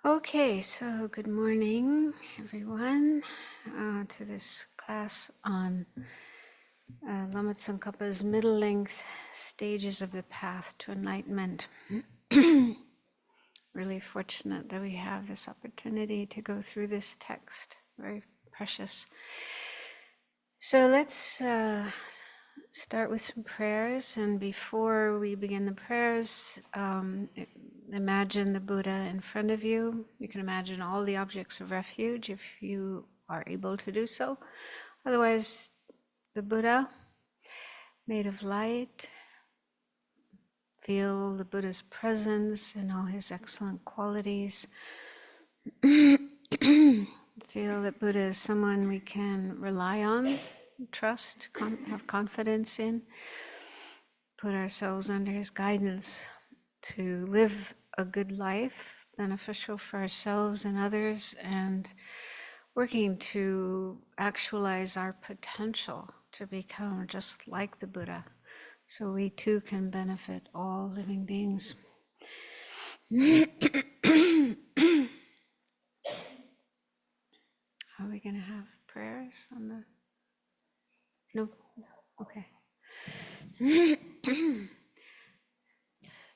Okay, so good morning, everyone, to this class on Lama Tsongkhapa's middle-length stages of the path to enlightenment. Really fortunate that we have this opportunity to go through this text, very precious. So let's start with some prayers, and before we begin the prayers, imagine the Buddha in front of you. You can imagine all the objects of refuge if you are able to do so. Otherwise, the Buddha made of light. Feel the Buddha's presence and all his excellent qualities. Feel that Buddha is someone we can rely on, trust, have confidence in. Put ourselves under his guidance to live a good life, beneficial for ourselves and others, and working to actualize our potential to become just like the Buddha, so we too can benefit all living beings. Are we going to have prayers on the... No? Okay.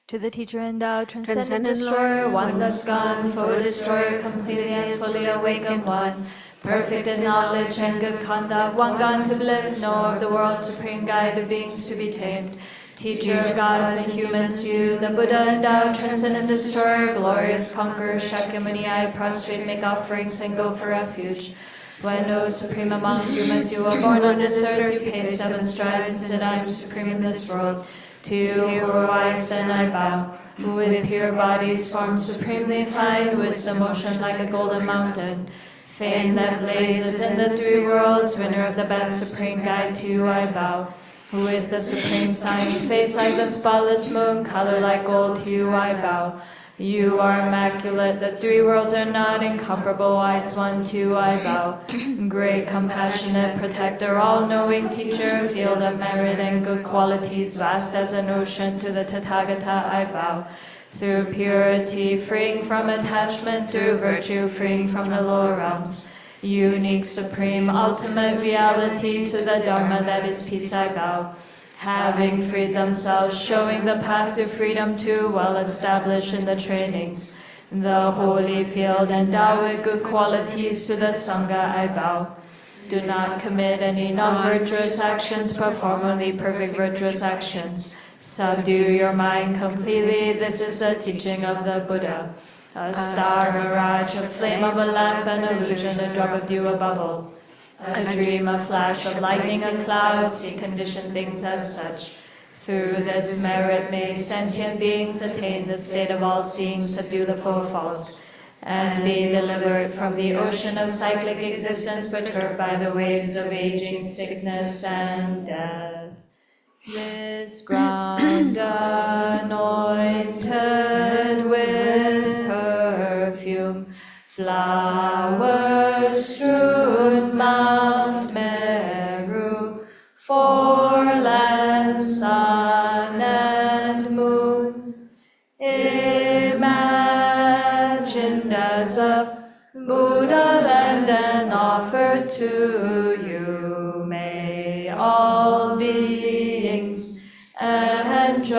To the teacher endowed, transcendent destroyer, one that's gone, foe destroyer, completely and fully awakened one, perfect in knowledge and good conduct, one gone to bliss, know of the world's supreme guide of beings to be tamed. Teacher of gods and humans to you, the Buddha endowed, transcendent destroyer, glorious conqueror, Shakyamuni, I prostrate, make offerings and go for refuge. When, O supreme among humans, you were born on this earth, you paced 7 strides and said, I am supreme in this world. To you who are wise, then I bow, who with pure bodies formed supremely fine, wisdom ocean like a golden mountain, fame that blazes in the 3 worlds, winner of the best supreme guide, to you I bow, who with the supreme signs, face like the spotless moon, color like gold, to you I bow. You are immaculate, the 3 worlds are not incomparable, wise one, to you I bow. Great, compassionate, protector, all-knowing teacher, field of merit and good qualities, vast as an ocean, to the Tathagata I bow. Through purity, freeing from attachment, through virtue, freeing from the lower realms. Unique, supreme, ultimate reality, to the Dharma that is peace I bow. Having freed themselves, showing the path to freedom too, well established in the trainings. The holy field endowed with good qualities, to the Sangha I bow. Do not commit any non-virtuous actions, perform only perfect virtuous actions. Subdue your mind completely, this is the teaching of the Buddha. A star, mirage, a flame of a lamp, an illusion, a drop of dew, a bubble. A dream, a flash of lightning, a cloud, see conditioned things as such. Through this merit may sentient beings attain the state of all-seeing, subdue the foe false, and be delivered from the ocean of cyclic existence perturbed by the waves of aging, sickness, and death. This ground anointed with perfume, flowers strewn, Mount Meru, 4 lands, sun and moon, imagined as a Buddha land and offered to you. May all beings enjoy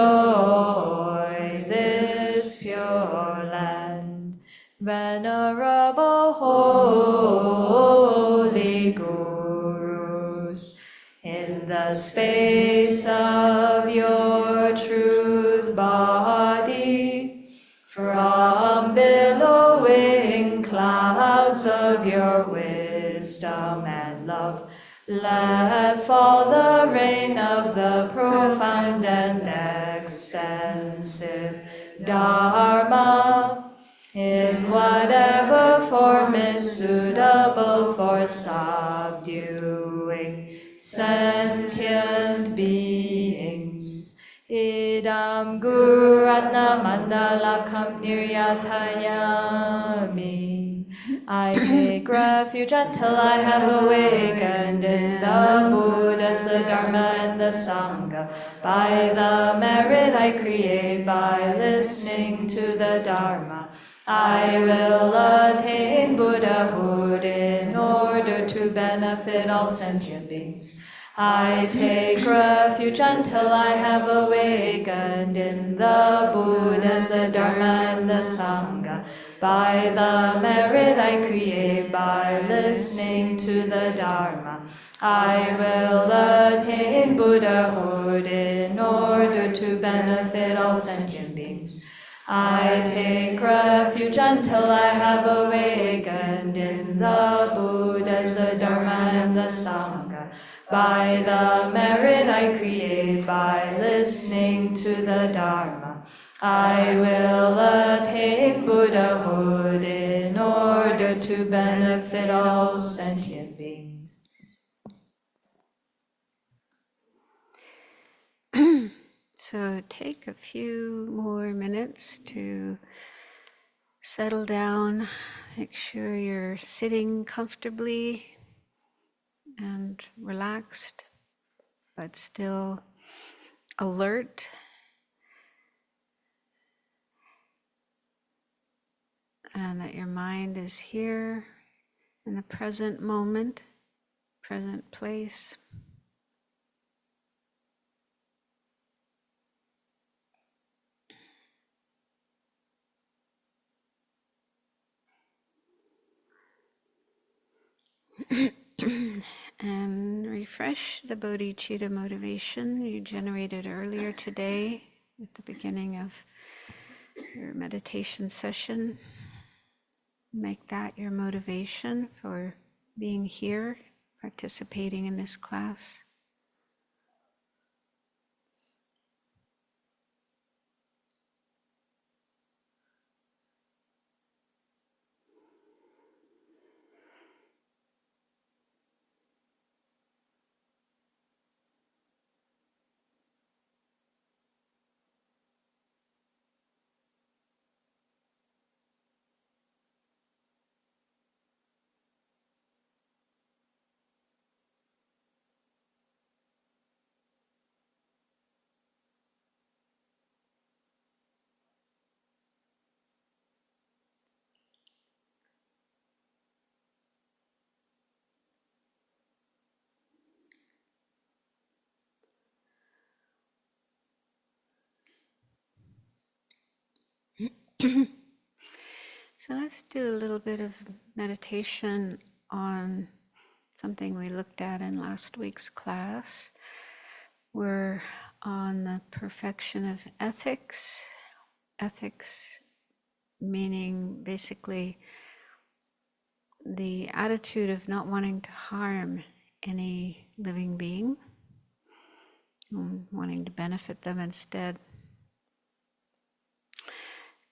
this pure land. Venerable holy gurus, in the space of your truth body, from billowing clouds of your wisdom and love, let fall the rain of the profound and extensive Dharma, in whatever form is suitable for subduing sentient beings. Idam Guru Ratna Mandalakam Niryatayami. I take refuge until I have awakened in the Buddhas, the Dharma, and the Sangha. By the merit I create by listening to the Dharma, I will attain Buddhahood in order to benefit all sentient beings. I take refuge until I have awakened in the Buddhas, the Dharma, and the Sangha. By the merit I create by listening to the Dharma, I will attain Buddhahood in order to benefit all sentient beings. I take refuge until I have awakened in the Buddhas, the Dharma, and the Sangha. By the merit I create by listening to the Dharma, I will attain Buddhahood in order to benefit all sentient beings. So take a few more minutes to settle down. Make sure you're sitting comfortably and relaxed, but still alert. And that your mind is here in the present moment, present place. And refresh the bodhicitta motivation you generated earlier today at the beginning of your meditation session. Make that your motivation for being here, participating in this class. So let's do a little bit of meditation on something we looked at in last week's class. We're on the perfection of ethics. Ethics meaning basically the attitude of not wanting to harm any living being, wanting to benefit them instead.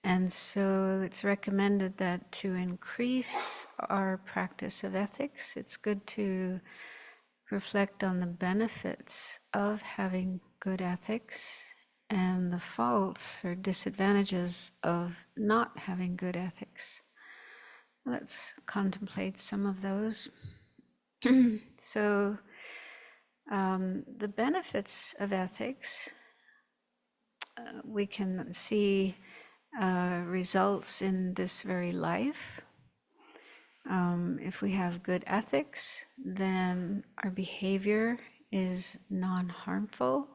And so it's recommended that to increase our practice of ethics, it's good to reflect on the benefits of having good ethics and the faults or disadvantages of not having good ethics. Let's contemplate some of those. So, the benefits of ethics, we can see results in this very life. If we have good ethics, then our behavior is non-harmful,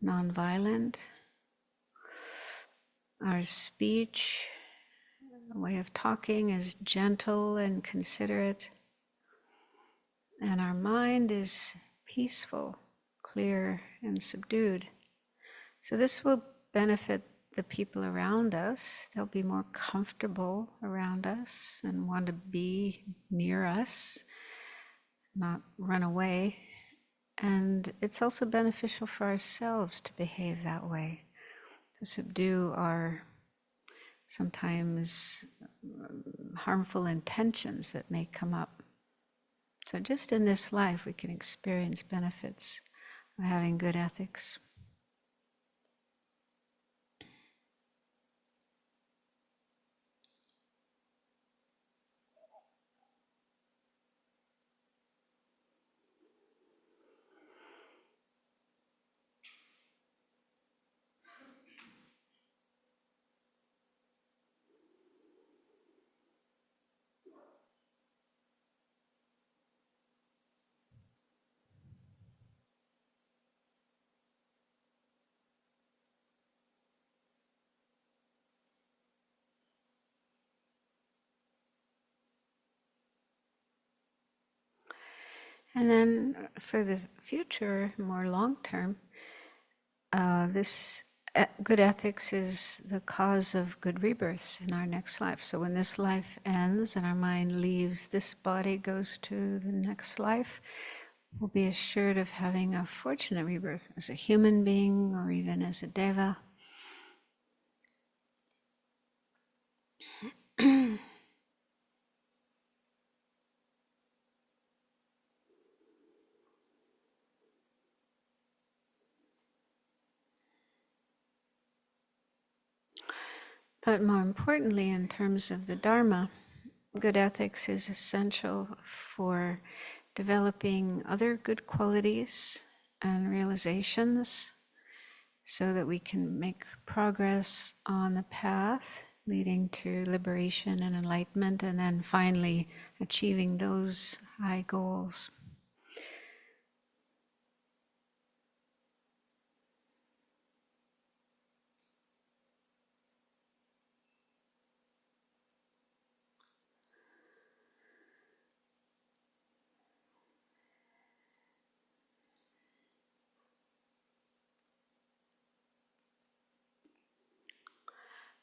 non-violent. Our speech, way of talking is gentle and considerate. And our mind is peaceful, clear, and subdued. So this will benefit the people around us. They'll be more comfortable around us and want to be near us, not run away. And it's also beneficial for ourselves to behave that way, to subdue our sometimes harmful intentions that may come up. So just in this life, we can experience benefits of having good ethics. And then for the future, more long term, this good ethics is the cause of good rebirths in our next life. So when this life ends and our mind leaves this body, goes to the next life, we'll be assured of having a fortunate rebirth as a human being or even as a deva. But more importantly, in terms of the Dharma, good ethics is essential for developing other good qualities and realizations so that we can make progress on the path leading to liberation and enlightenment, and then finally achieving those high goals.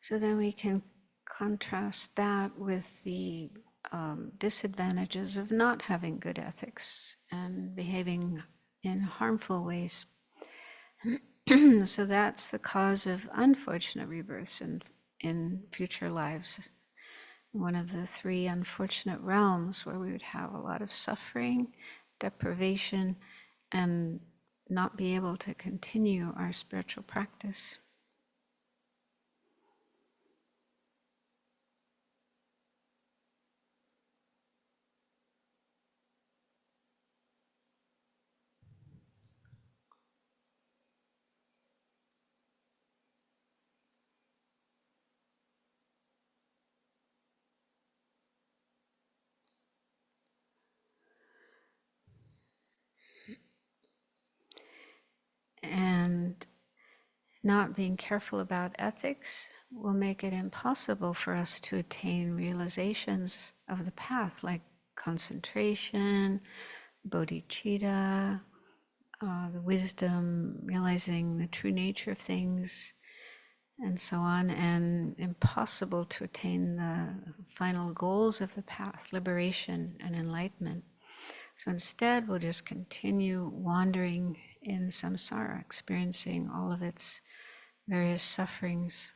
So then we can contrast that with the disadvantages of not having good ethics and behaving in harmful ways. So that's the cause of unfortunate rebirths in future lives. One of the three unfortunate realms where we would have a lot of suffering, deprivation, and not be able to continue our spiritual practice. And not being careful about ethics will make it impossible for us to attain realizations of the path, like concentration, bodhicitta, the wisdom, realizing the true nature of things, and so on, and impossible to attain the final goals of the path, liberation and enlightenment. So instead, we'll just continue wandering in samsara, experiencing all of its various sufferings.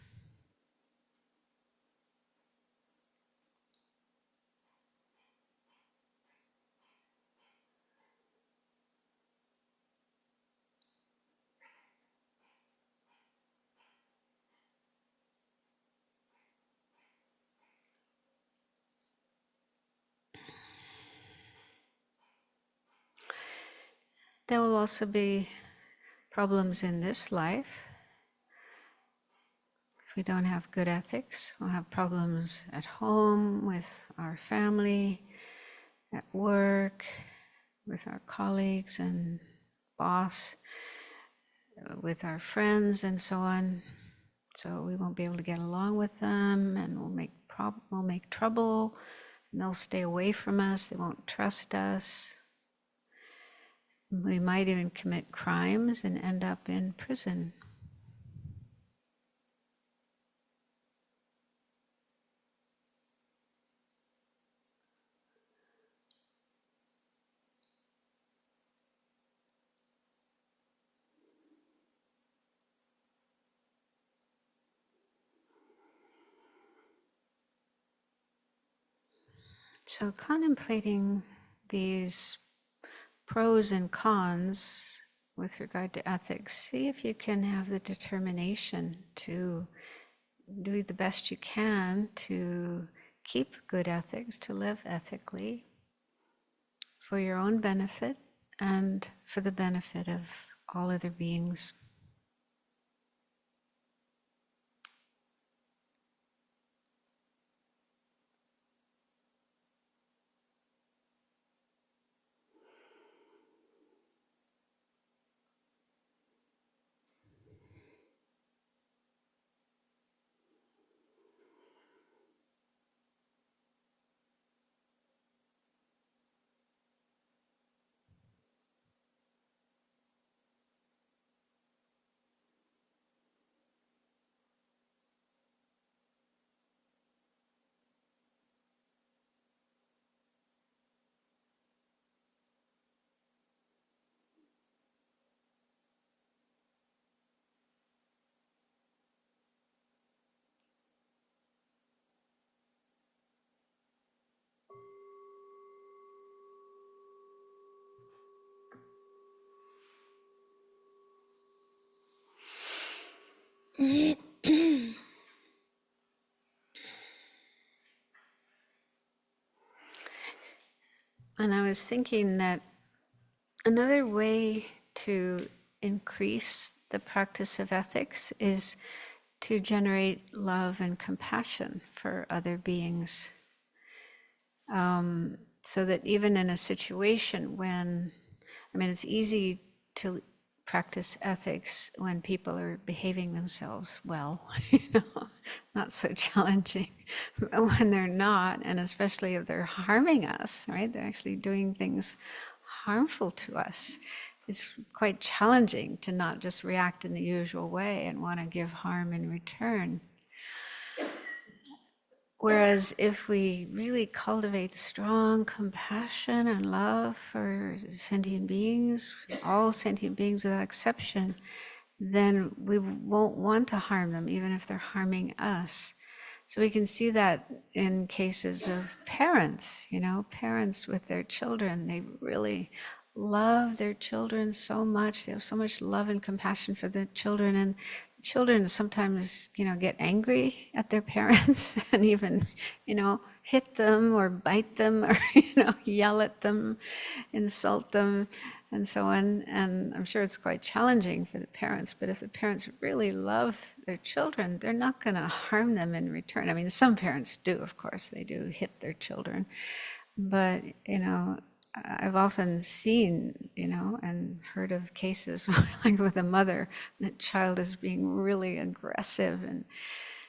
There will also be problems in this life. If we don't have good ethics, we'll have problems at home, with our family, at work, with our colleagues and boss, with our friends, and so on. So we won't be able to get along with them, and we'll make trouble, and they'll stay away from us. They won't trust us. We might even commit crimes and end up in prison. So contemplating these pros and cons with regard to ethics, see if you can have the determination to do the best you can to keep good ethics, to live ethically for your own benefit and for the benefit of all other beings. And I was thinking that another way to increase the practice of ethics is to generate love and compassion for other beings. So that even in a situation when, it's easy to practice ethics when people are behaving themselves well, not so challenging. But when they're not, and especially if they're harming us, right? They're actually doing things harmful to us. It's quite challenging to not just react in the usual way and want to give harm in return. Whereas if we really cultivate strong compassion and love for sentient beings, all sentient beings without exception, then we won't want to harm them, even if they're harming us. So we can see that in cases of parents, parents with their children. They really love their children so much. They have so much love and compassion for their children. And children sometimes, get angry at their parents and even, hit them or bite them or, yell at them, insult them, and so on. And I'm sure it's quite challenging for the parents, but if the parents really love their children, they're not going to harm them in return. Some parents do, of course, they do hit their children. But, I've often seen, and heard of cases like with a mother, the child is being really aggressive and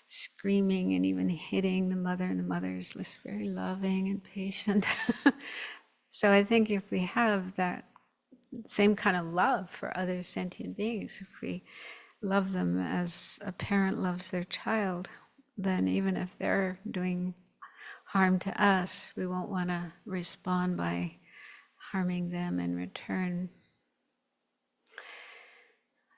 screaming and even hitting the mother, and the mother is just very loving and patient. So I think if we have that same kind of love for other sentient beings, if we love them as a parent loves their child, then even if they're doing harm to us, we won't want to respond by harming them in return.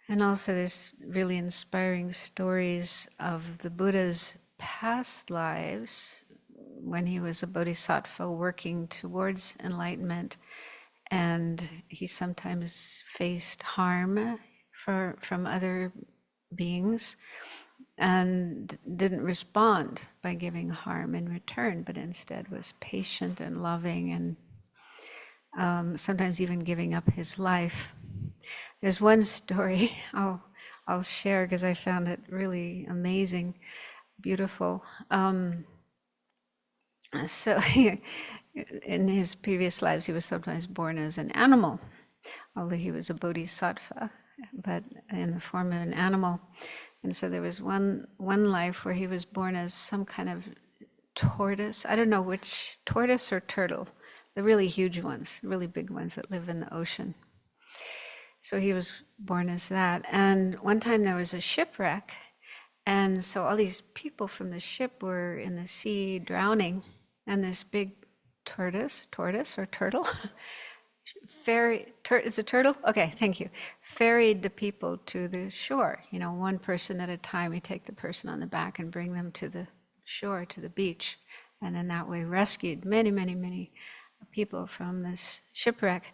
And also there's really inspiring stories of the Buddha's past lives when he was a bodhisattva working towards enlightenment, and he sometimes faced harm from other beings and didn't respond by giving harm in return, but instead was patient and loving, and sometimes even giving up his life. There's one story I'll share because I found it really amazing, beautiful. So in his previous lives, he was sometimes born as an animal, although he was a bodhisattva, but in the form of an animal. And so there was one life where he was born as some kind of tortoise. I don't know which, tortoise or turtle, the really huge ones, the really big ones that live in the ocean. So he was born as that. And one time there was a shipwreck, and so all these people from the ship were in the sea drowning, and this big tortoise or turtle, it's a turtle? Okay, thank you. Ferried the people to the shore. One person at a time. You take the person on the back and bring them to the shore, to the beach, and in that way rescued many, many, many people from this shipwreck.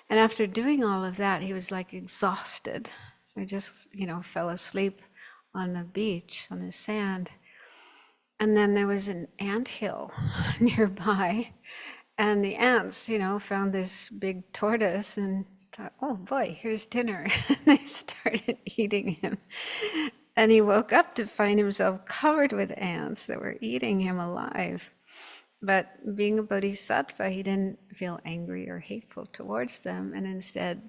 And after doing all of that, he was like exhausted. So he just, fell asleep on the beach, on the sand. And then there was an anthill nearby. And the ants, found this big tortoise and thought, oh boy, here's dinner. And they started eating him. And he woke up to find himself covered with ants that were eating him alive. But being a bodhisattva, he didn't feel angry or hateful towards them, and instead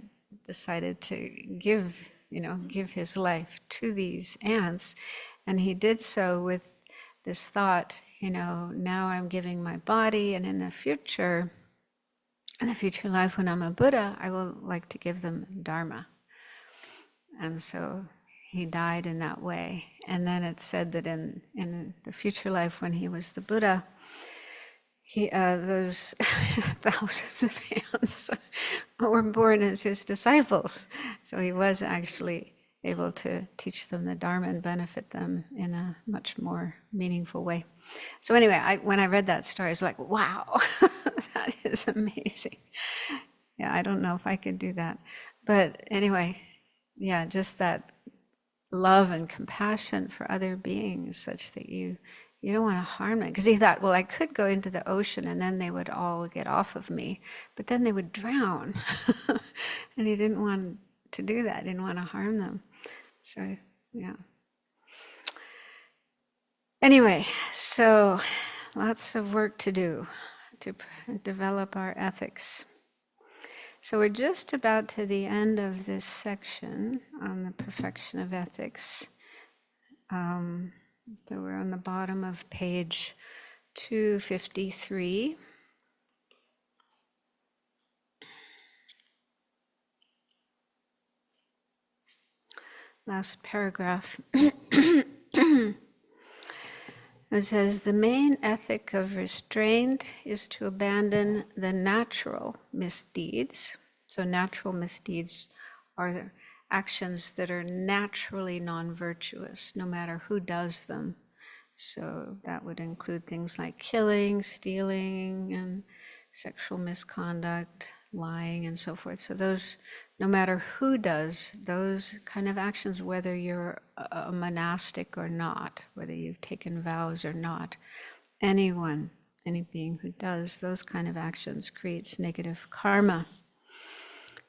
decided to give his life to these ants. And he did so with this thought, now I'm giving my body, and in the future life when I'm a Buddha, I will like to give them Dharma. And so he died in that way. And then it's said that in the future life when he was the Buddha, those thousands of ants were born as his disciples. So he was actually able to teach them the Dharma and benefit them in a much more meaningful way. So anyway, when I read that story, I was like, wow, that is amazing. Yeah, I don't know if I could do that. But anyway, yeah, just that love and compassion for other beings such that you don't want to harm them. Because he thought, well, I could go into the ocean and then they would all get off of me, but then they would drown. And he didn't want to do that, didn't want to harm them. So, yeah. Anyway, so lots of work to do to develop our ethics. So we're just about to the end of this section on the perfection of ethics. So we're on the bottom of page 253. Last paragraph. It says, the main ethic of restraint is to abandon the natural misdeeds. So natural misdeeds are the actions that are naturally non-virtuous, no matter who does them. So that would include things like killing, stealing, and sexual misconduct, lying, and so forth. So those, no matter who does those kind of actions, whether you're a monastic or not, whether you've taken vows or not, anyone, any being who does those kind of actions creates negative karma.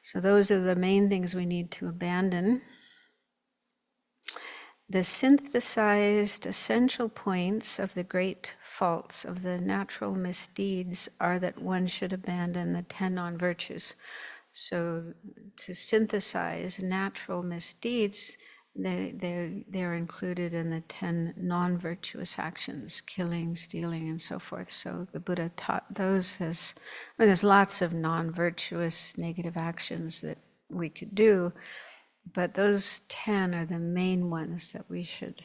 So those are the main things we need to abandon. The synthesized essential points of the great faults of the natural misdeeds are that one should abandon the 10 non-virtues. So to synthesize natural misdeeds, they're included in the 10 non-virtuous actions, killing, stealing, and so forth. So the Buddha taught those as, there's lots of non-virtuous negative actions that we could do, but those 10 are the main ones that we should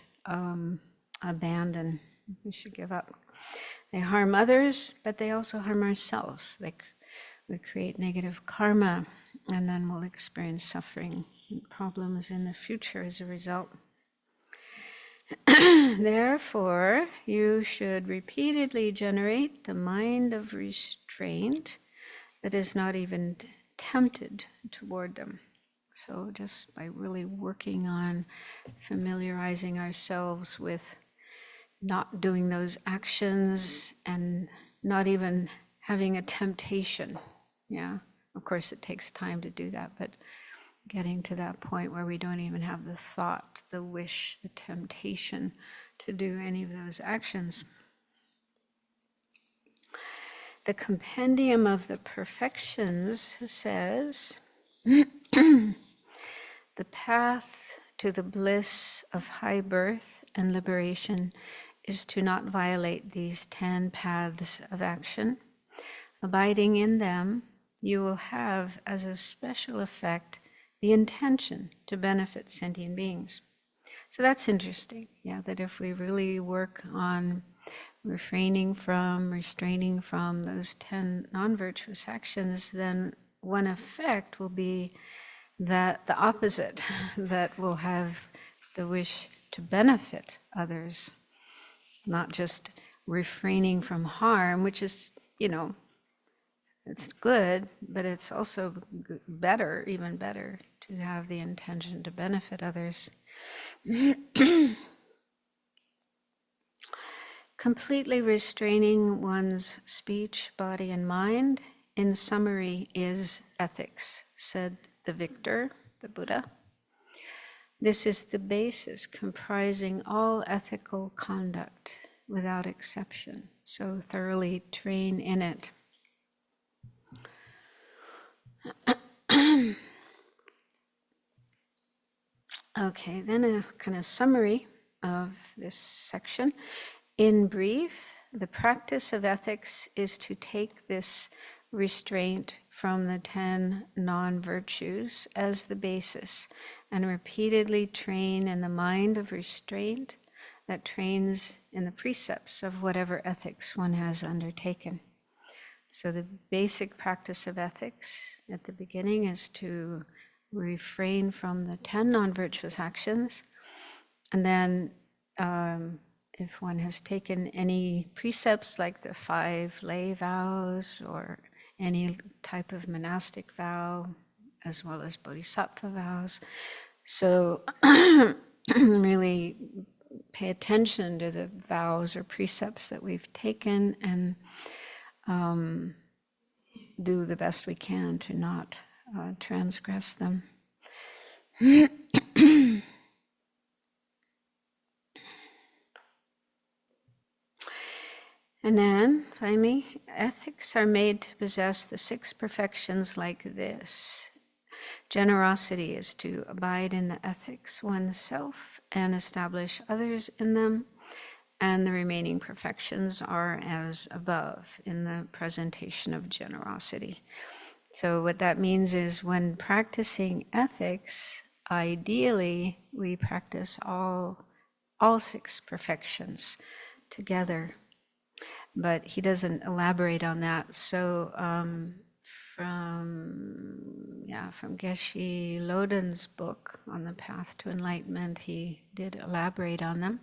abandon, we should give up. They harm others, but they also harm ourselves. We create negative karma, and then we'll experience suffering and problems in the future as a result. Therefore, you should repeatedly generate the mind of restraint that is not even tempted toward them. So just by really working on familiarizing ourselves with not doing those actions and not even having a temptation. Yeah, of course it takes time to do that, but getting to that point where we don't even have the thought, the wish, the temptation to do any of those actions. The Compendium of the Perfections says, the path to the bliss of high birth and liberation is to not violate these 10 paths of action. Abiding in them, you will have as a special effect the intention to benefit sentient beings. So that's interesting, yeah, that if we really work on refraining from, restraining from those 10 non-virtuous actions, then one effect will be that the opposite, that we'll have the wish to benefit others, not just refraining from harm, which is, it's good, but it's also better, even better, to have the intention to benefit others. Completely restraining one's speech, body, and mind, in summary, is ethics, said the victor, the Buddha. This is the basis comprising all ethical conduct without exception. So thoroughly train in it. Okay, then a kind of summary of this section. In brief, the practice of ethics is to take this restraint from the 10 non-virtues as the basis and repeatedly train in the mind of restraint that trains in the precepts of whatever ethics one has undertaken. So the basic practice of ethics at the beginning is to refrain from the 10 non-virtuous actions, and then if one has taken any precepts like the 5 lay vows or any type of monastic vow, as well as bodhisattva vows, so really pay attention to the vows or precepts that we've taken and do the best we can to not transgress them. And then, finally, ethics are made to possess the 6 perfections like this. Generosity is to abide in the ethics oneself and establish others in them, and the remaining perfections are as above in the presentation of generosity. So what that means is when practicing ethics, ideally we practice all 6 perfections together. But he doesn't elaborate on that. So from Geshe Lodin's book on the path to enlightenment, he did elaborate on them.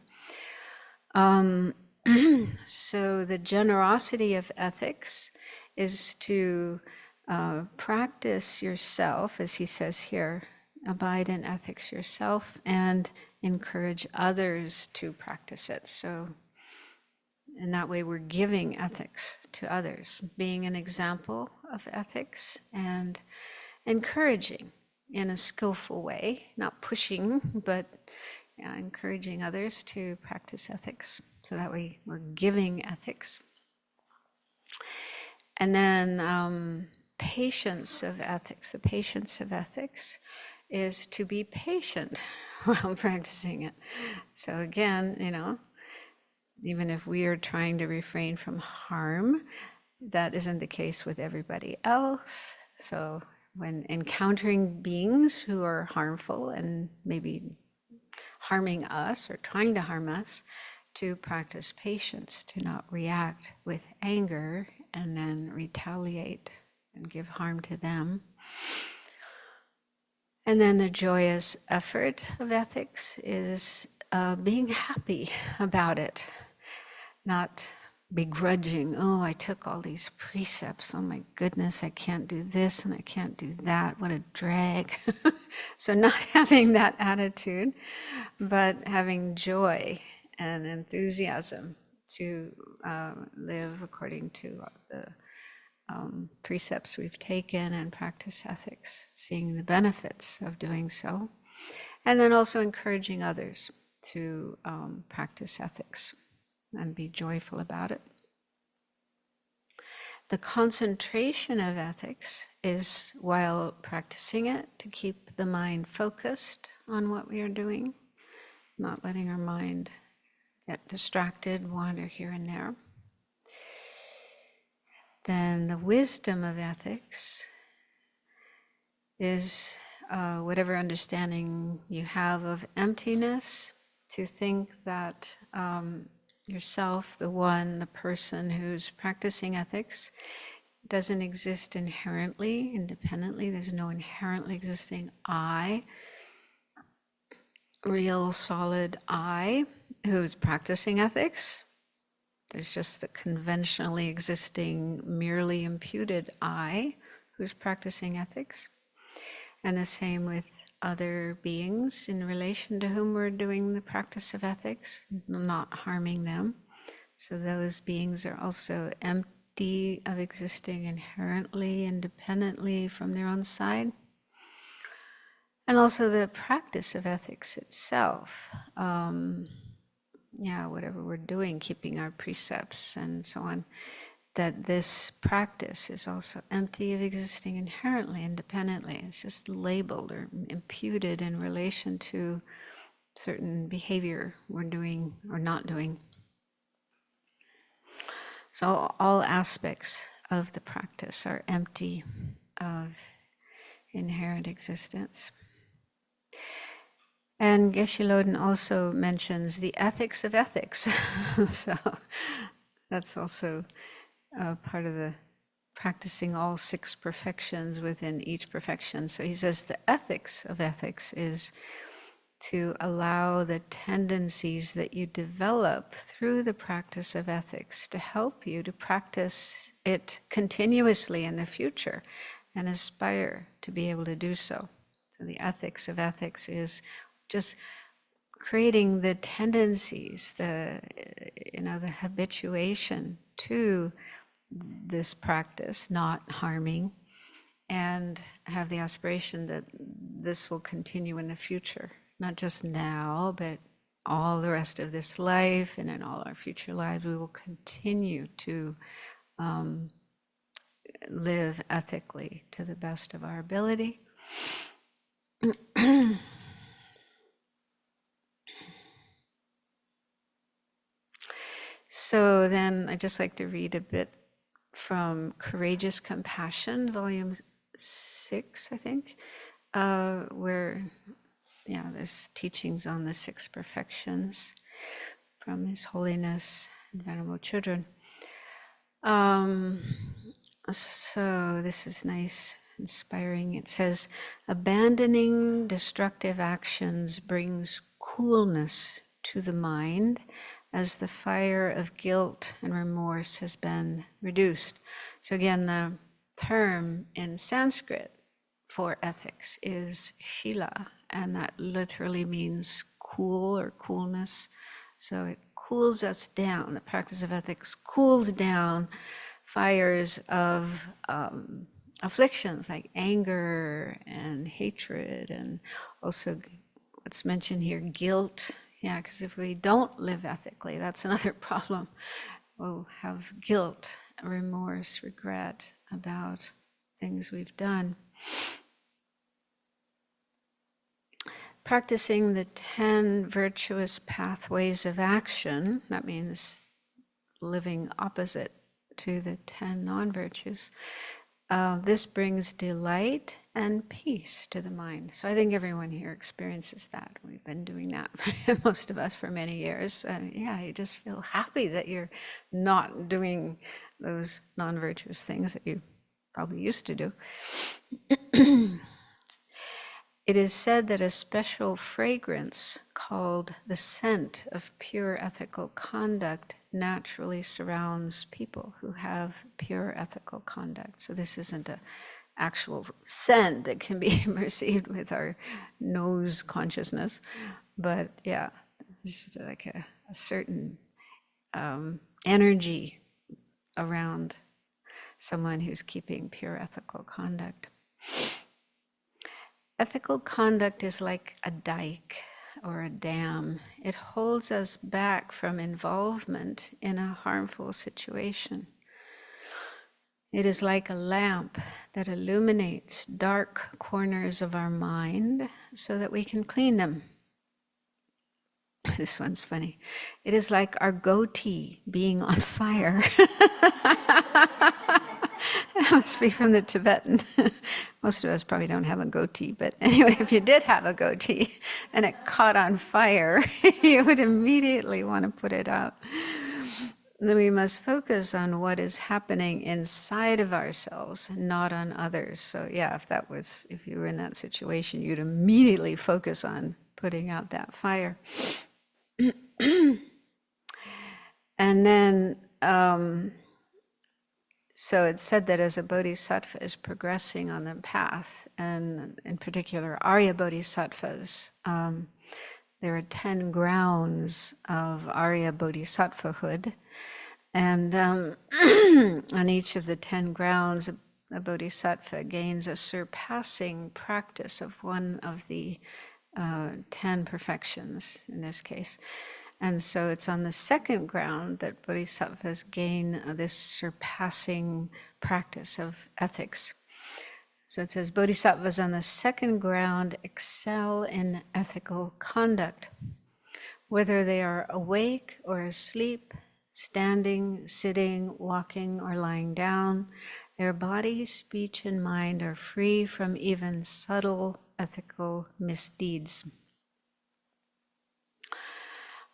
So the generosity of ethics is to practice yourself, as he says here, abide in ethics yourself and encourage others to practice it. So in that way, we're giving ethics to others, being an example of ethics and encouraging in a skillful way, not pushing, but encouraging others to practice ethics. So that way, we're giving ethics. And then patience of ethics. The patience of ethics is to be patient while practicing it. So again, even if we are trying to refrain from harm, that isn't the case with everybody else. So when encountering beings who are harmful and maybe harming us or trying to harm us, to practice patience, to not react with anger and then retaliate and give harm to them. And then the joyous effort of ethics is being happy about it. Not begrudging, oh, I took all these precepts, oh my goodness, I can't do this and I can't do that, what a drag. So not having that attitude, but having joy and enthusiasm to live according to the precepts we've taken and practice ethics, seeing the benefits of doing so, and then also encouraging others to practice ethics and be joyful about it. The concentration of ethics is while practicing it to keep the mind focused on what we are doing, not letting our mind get distracted, wander here and there. Then the wisdom of ethics is whatever understanding you have of emptiness, to think that yourself, the one, the person who's practicing ethics, doesn't exist inherently, independently. There's no inherently existing I, real solid I, who's practicing ethics. There's just the conventionally existing, merely imputed I, who's practicing ethics. And the same with other beings in relation to whom we're doing the practice of ethics, not harming them. So those beings are also empty of existing inherently, independently from their own side. And also the practice of ethics itself, whatever we're doing, keeping our precepts and so on, that this practice is also empty of existing inherently, independently. It's just labeled or imputed in relation to certain behavior we're doing or not doing. So all aspects of the practice are empty of inherent existence. And Geshe Lodin also mentions the ethics of ethics. So that's also part of the practicing all 6 perfections within each perfection. So he says the ethics of ethics is to allow the tendencies that you develop through the practice of ethics to help you to practice it continuously in the future and aspire to be able to do so. So the ethics of ethics is just creating the tendencies, the habituation to this practice, not harming, and have the aspiration that this will continue in the future, not just now, but all the rest of this life and in all our future lives. We will continue to live ethically to the best of our ability. So then I'd just like to read a bit from Courageous Compassion, volume 6, I think, where there's teachings on the 6 perfections from His Holiness and Venerable Children. So this is nice, inspiring. It says, abandoning destructive actions brings coolness to the mind as the fire of guilt and remorse has been reduced. So again, the term in Sanskrit for ethics is shila, and that literally means cool or coolness. So it cools us down. The practice of ethics cools down fires of afflictions like anger and hatred, and also what's mentioned here, guilt. Yeah, because if we don't live ethically, that's another problem. We'll have guilt, remorse, regret about things we've done. Practicing the 10 virtuous pathways of action, that means living opposite to the 10 non-virtues, this brings delight and peace to the mind. So I think everyone here experiences that. We've been doing that, most of us, for many years. You just feel happy that you're not doing those non-virtuous things that you probably used to do. It is said that a special fragrance called the scent of pure ethical conduct naturally surrounds people who have pure ethical conduct. So this isn't an actual scent that can be perceived with our nose consciousness, but yeah, just like a certain energy around someone who's keeping pure ethical conduct. Ethical conduct is like a dike or a dam. It holds us back from involvement in a harmful situation. It is like a lamp that illuminates dark corners of our mind so that we can clean them. This one's funny. It is like our goatee being on fire. That must be from the Tibetan. Most of us probably don't have a goatee, but anyway, if you did have a goatee and it caught on fire, you would immediately want to put it out. Then we must focus on what is happening inside of ourselves, not on others. So yeah, if you were in that situation, you'd immediately focus on putting out that fire. And then, so it's said that as a bodhisattva is progressing on the path, and in particular Arya bodhisattvas, there are 10 grounds of Arya bodhisattvahood, and on each of the 10 grounds, a bodhisattva gains a surpassing practice of one of the 10 perfections in this case. And so it's on the second ground that bodhisattvas gain this surpassing practice of ethics. So it says, bodhisattvas on the second ground excel in ethical conduct. Whether they are awake or asleep, standing, sitting, walking, or lying down, their body, speech, and mind are free from even subtle ethical misdeeds.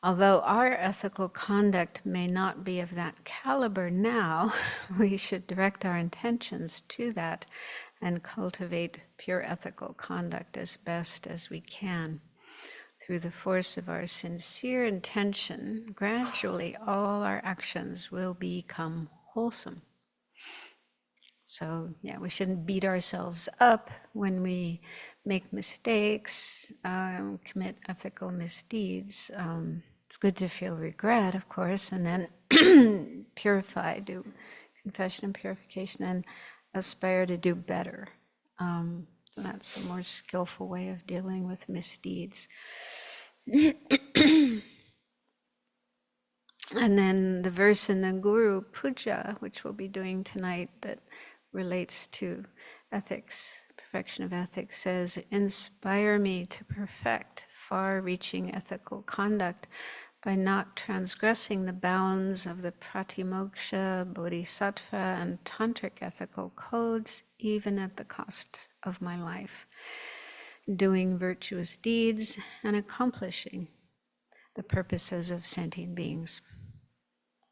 Although our ethical conduct may not be of that caliber now, we should direct our intentions to that and cultivate pure ethical conduct as best as we can. Through the force of our sincere intention, gradually all our actions will become wholesome. So yeah, we shouldn't beat ourselves up when we make mistakes, commit ethical misdeeds. It's good to feel regret, of course, and then purify, do confession and purification, and aspire to do better. So that's a more skillful way of dealing with misdeeds. And then the verse in the Guru Puja, which we'll be doing tonight, that relates to ethics, perfection of ethics, says, "Inspire me to perfect far-reaching ethical conduct by not transgressing the bounds of the Pratimoksha, Bodhisattva, and Tantric ethical codes, even at the cost of my life, doing virtuous deeds and accomplishing the purposes of sentient beings."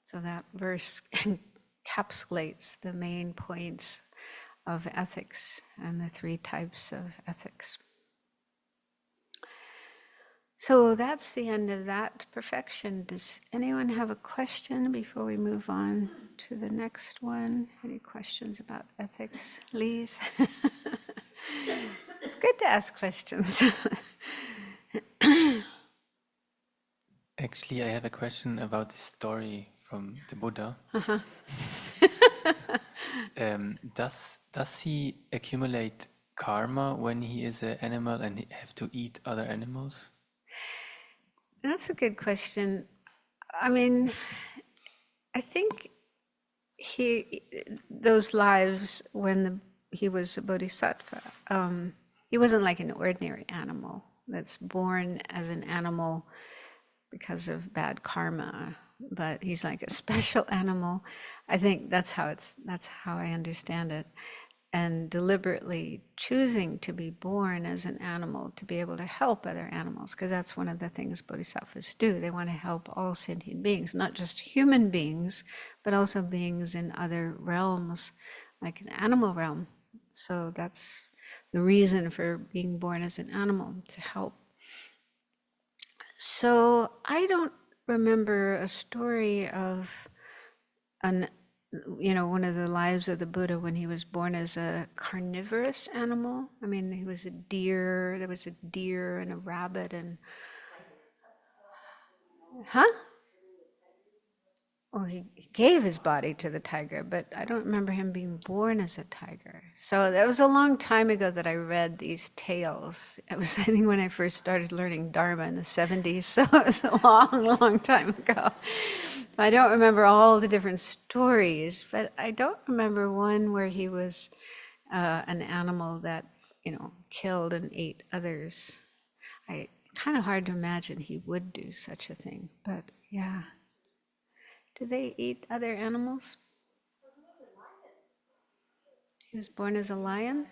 So that verse encapsulates the main points of ethics and the 3 types of ethics. So that's the end of that perfection. Does anyone have a question before we move on to the next one? Any questions about ethics? Lise? It's good to ask questions. Actually, I have a question about this story from the Buddha. Uh-huh. Does he accumulate karma when he is an animal and have to eat other animals? That's a good question. I mean, I think those lives when he was a bodhisattva, he wasn't like an ordinary animal that's born as an animal because of bad karma, but he's like a special animal. I think that's how I understand it. And deliberately choosing to be born as an animal to be able to help other animals, because that's one of the things bodhisattvas do. They want to help all sentient beings, not just human beings, but also beings in other realms, like the animal realm. So that's the reason for being born as an animal, to help. So I don't remember a story of one of the lives of the Buddha when he was born as a carnivorous animal. I mean, he was a deer, there was a deer and a rabbit and... Huh? Well, he gave his body to the tiger, but I don't remember him being born as a tiger. So that was a long time ago that I read these tales. It was, I think, when I first started learning Dharma in the 70s, so it was a long, long time ago. I don't remember all the different stories, but I don't remember one where he was an animal that, killed and ate others. Kind of hard to imagine he would do such a thing, but yeah. Do they eat other animals? He was born as a lion?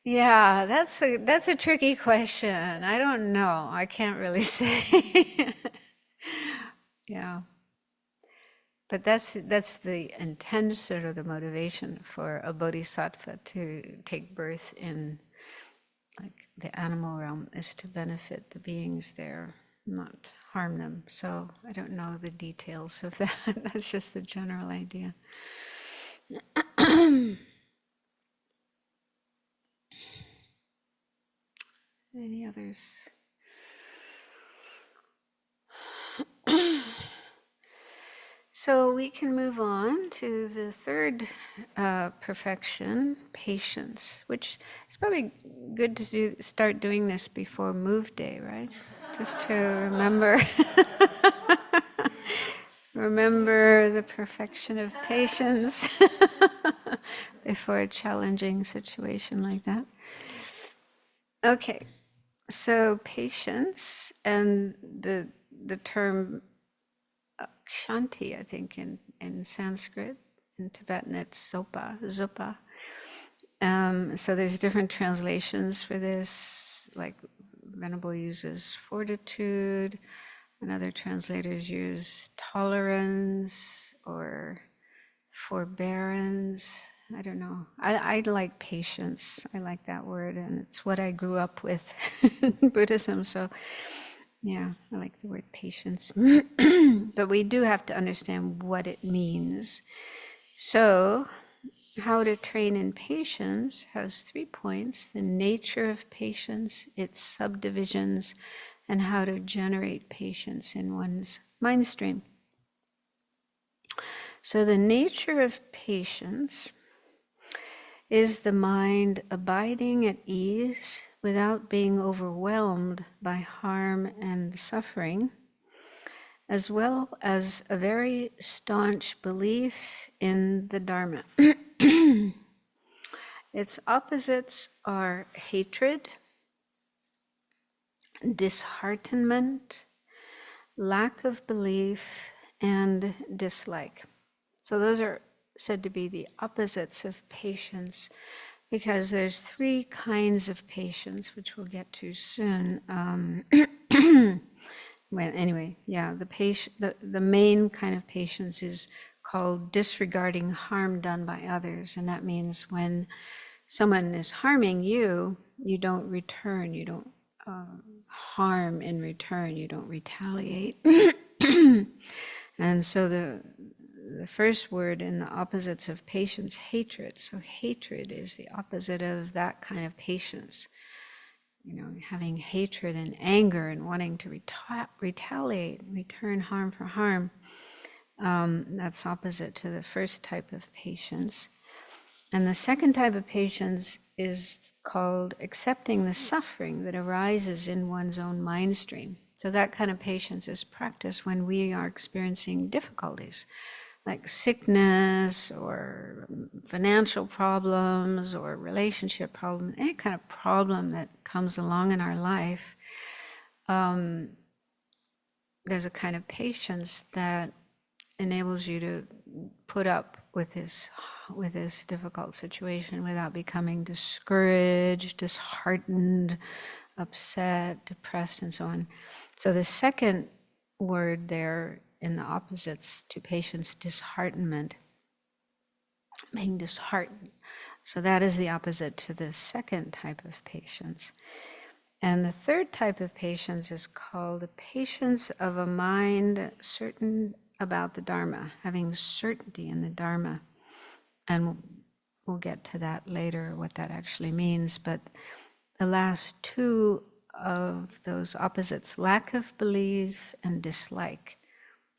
Yeah, that's a tricky question. I don't know. I can't really say. Yeah. But that's the intention or the motivation for a bodhisattva to take birth in like the animal realm, is to benefit the beings there, not harm them. So I don't know the details of that. That's just the general idea. Any others? So we can move on to the third perfection, patience, which is probably good to start doing this before move day, right? Just to remember remember the perfection of patience before a challenging situation like that. Okay, so patience, and the term Kshanti, I think, in Sanskrit. In Tibetan, it's Zopa. So there's different translations for this, like Venerable uses fortitude, and other translators use tolerance or forbearance. I don't know. I like patience. I like that word, and it's what I grew up with in Buddhism. So yeah, I like the word patience. But we do have to understand what it means. So how to train in patience has 3 points: the nature of patience, its subdivisions, and how to generate patience in one's mind stream. So the nature of patience is the mind abiding at ease without being overwhelmed by harm and suffering, as well as a very staunch belief in the Dharma. Its opposites are hatred, disheartenment, lack of belief, and dislike. So those are said to be the opposites of patience, because there's 3 kinds of patience, which we'll get to soon. Well, anyway, yeah, the main kind of patience is called disregarding harm done by others, and that means when someone is harming you, you don't return, you don't harm in return, you don't retaliate. And so the first word in the opposites of patience, hatred. So hatred is the opposite of that kind of patience. You know, having hatred and anger and wanting to retaliate, return harm for harm. That's opposite to the first type of patience. And the second type of patience is called accepting the suffering that arises in one's own mind stream. So that kind of patience is practiced when we are experiencing difficulties, like sickness or financial problems or relationship problems, any kind of problem that comes along in our life. There's a kind of patience that enables you to put up with this difficult situation without becoming discouraged, disheartened, upset, depressed, and so on. So the second word there in the opposites to patience, disheartenment, being disheartened. So that is the opposite to the second type of patience. And the third type of patience is called the patience of a mind certain about the Dharma, having certainty in the Dharma. And we'll get to that later, what that actually means. But the last 2 of those opposites, lack of belief and dislike.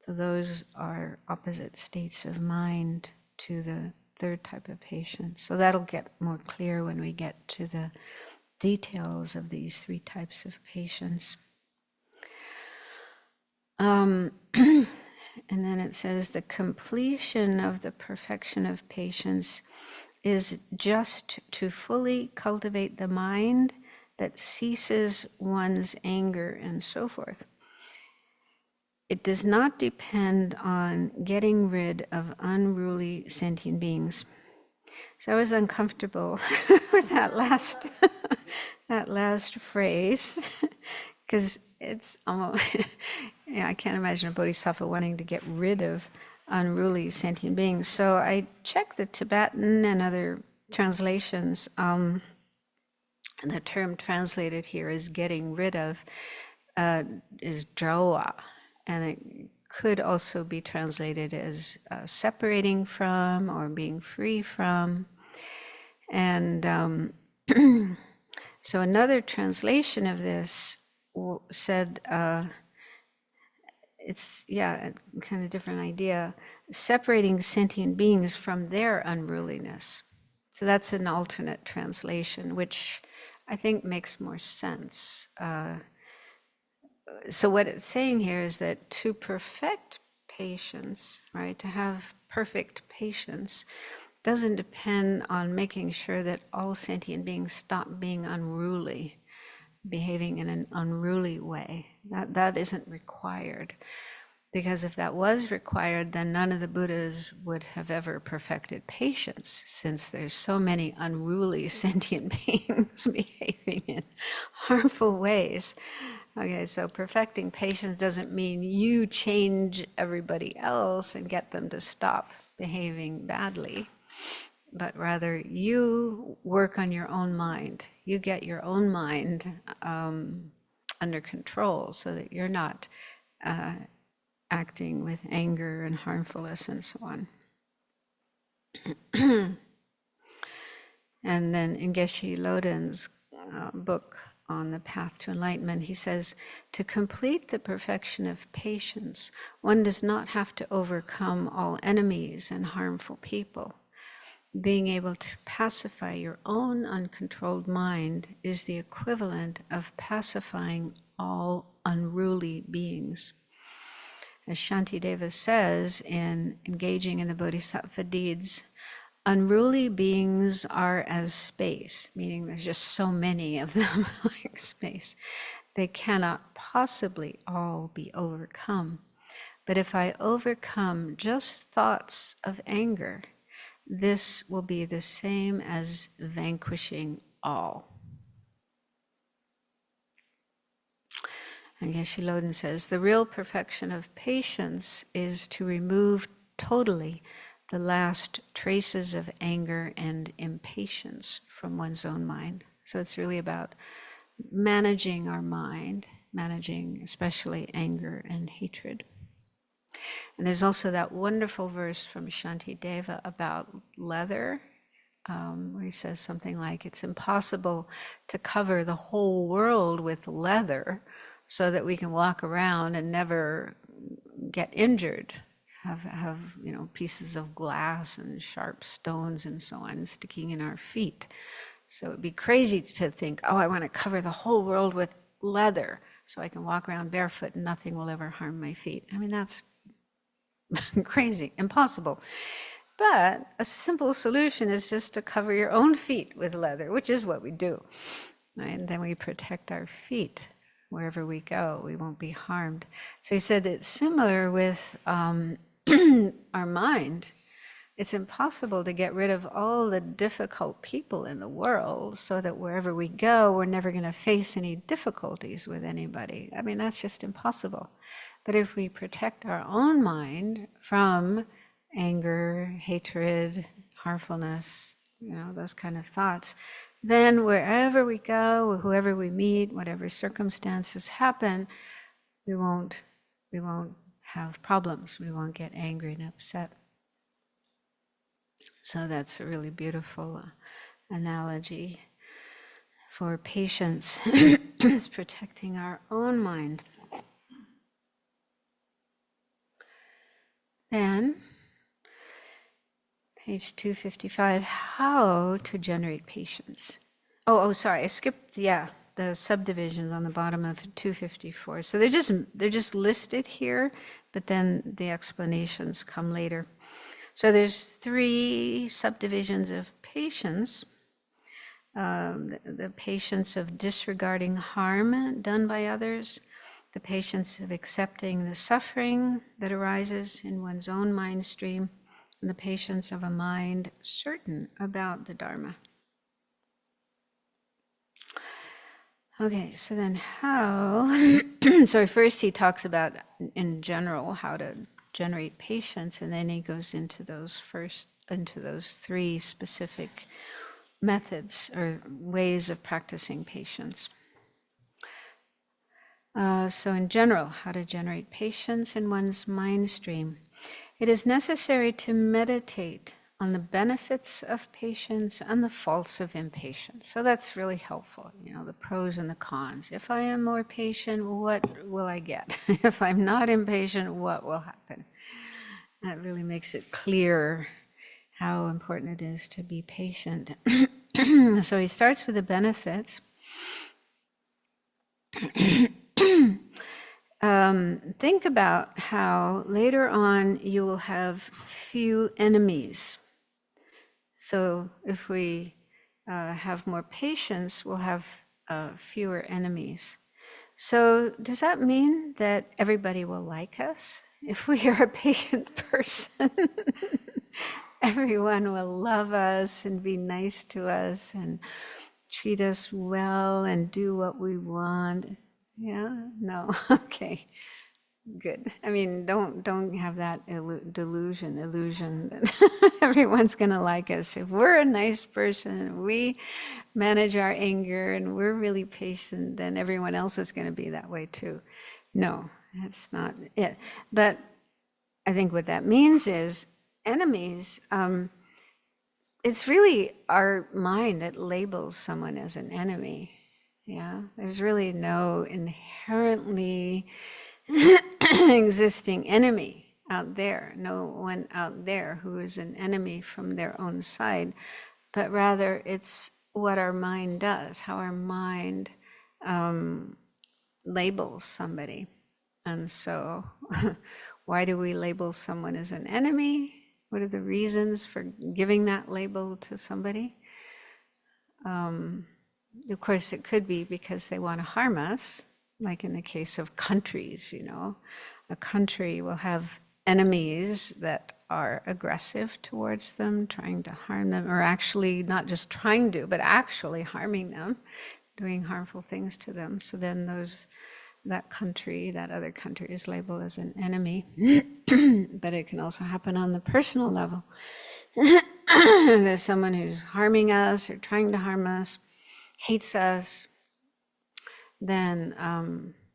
So those are opposite states of mind to the third type of patience. So that'll get more clear when we get to the details of these 3 types of patience. And then it says the completion of the perfection of patience is just to fully cultivate the mind that ceases one's anger and so forth. It does not depend on getting rid of unruly sentient beings. So I was uncomfortable with that last phrase, because it's almost, I can't imagine a bodhisattva wanting to get rid of unruly sentient beings. So I checked the Tibetan and other translations. The term translated here as getting rid of is drawa, and it could also be translated as separating from or being free from. And so another translation of this said, it's, a kind of different idea, separating sentient beings from their unruliness. So that's an alternate translation, which I think makes more sense. So what it's saying here is that to perfect patience, right, to have perfect patience, doesn't depend on making sure that all sentient beings stop being unruly, behaving in an unruly way. That isn't required. Because if that was required, then none of the Buddhas would have ever perfected patience, since there's so many unruly sentient beings behaving in harmful ways. Okay, so perfecting patience doesn't mean you change everybody else and get them to stop behaving badly, but rather you work on your own mind. You get your own mind under control so that you're not acting with anger and harmfulness and so on. And then in Geshe Lodin's book on the path to enlightenment, he says, to complete the perfection of patience, one does not have to overcome all enemies and harmful people. Being able to pacify your own uncontrolled mind is the equivalent of pacifying all unruly beings. As Shantideva says in engaging in the Bodhisattva deeds, unruly beings are as space, meaning there's just so many of them, like space. They cannot possibly all be overcome. But if I overcome just thoughts of anger, this will be the same as vanquishing all. And Geshe Lodin says, the real perfection of patience is to remove totally the last traces of anger and impatience from one's own mind. So it's really about managing our mind, managing especially anger and hatred. And there's also that wonderful verse from Shantideva about leather, where he says something like, it's impossible to cover the whole world with leather so that we can walk around and never get injured, have pieces of glass and sharp stones and so on sticking in our feet. So it'd be crazy to think, oh, I want to cover the whole world with leather so I can walk around barefoot and nothing will ever harm my feet. I mean, that's crazy, impossible. But a simple solution is just to cover your own feet with leather, which is what we do. Right? And then we protect our feet. Wherever we go, we won't be harmed. So he said it's similar with our mind. It's impossible to get rid of all the difficult people in the world so that wherever we go, we're never going to face any difficulties with anybody. I mean, that's just impossible. But if we protect our own mind from anger, hatred, harmfulness, those kind of thoughts, then wherever we go, whoever we meet, whatever circumstances happen, we won't have problems. We won't get angry and upset. So that's a really beautiful analogy for patience. It's protecting our own mind. Then, page 255, how to generate patience. Oh, sorry, I skipped, the subdivisions on the bottom of 254. So they're just listed here, but then the explanations come later. So there's 3 subdivisions of patience. The patience of disregarding harm done by others, the patience of accepting the suffering that arises in one's own mind stream, and the patience of a mind certain about the Dharma. Okay, so then how? So first he talks about, in general, how to generate patience, and then he goes into those 3 specific methods or ways of practicing patience. So in general, how to generate patience in one's mind stream. It is necessary to meditate on the benefits of patience and the faults of impatience. So that's really helpful, the pros and the cons. If I am more patient, what will I get? If I'm not impatient, what will happen? That really makes it clear how important it is to be patient. So he starts with the benefits. Think about how later on you will have few enemies. So if we have more patience, we'll have fewer enemies. So does that mean that everybody will like us? If we are a patient person, everyone will love us and be nice to us and treat us well and do what we want. Yeah? No? Okay. Good. I mean, don't have that illusion that everyone's going to like us. If we're a nice person, we manage our anger and we're really patient, then everyone else is going to be that way too. No, that's not it. But I think what that means is enemies, it's really our mind that labels someone as an enemy. Yeah, there's really no inherently existing enemy out there, no one out there who is an enemy from their own side, but rather it's what our mind does, how our mind labels somebody. And so why do we label someone as an enemy? What are the reasons for giving that label to somebody? Of course, it could be because they want to harm us, like in the case of countries, you know. A country will have enemies that are aggressive towards them, trying to harm them, or actually not just trying to, but actually harming them, doing harmful things to them. So then that other country is labeled as an enemy. But it can also happen on the personal level. There's someone who's harming us or trying to harm us, hates us, then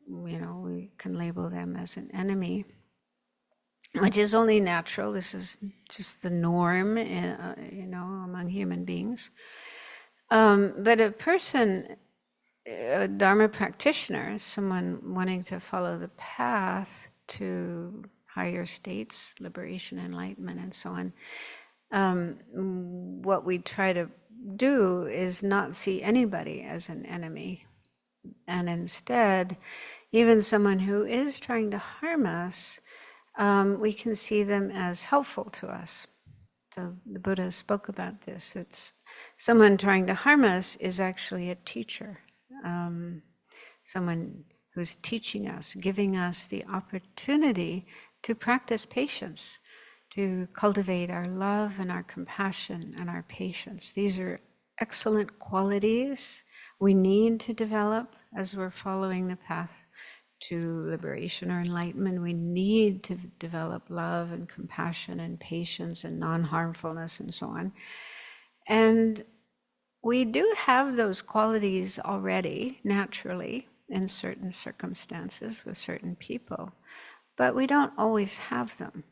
we can label them as an enemy, which is only natural. This is just the norm, among human beings. But a person, a Dharma practitioner, someone wanting to follow the path to higher states, liberation, enlightenment, and so on, what we try to do is not see anybody as an enemy, and instead, even someone who is trying to harm us, we can see them as helpful to us. So the Buddha spoke about this. It's someone trying to harm us is actually a teacher, someone who's teaching us, giving us the opportunity to practice patience, to cultivate our love and our compassion and our patience. These are excellent qualities we need to develop as we're following the path to liberation or enlightenment. We need to develop love and compassion and patience and non-harmfulness and so on. And we do have those qualities already, naturally, in certain circumstances with certain people, but we don't always have them,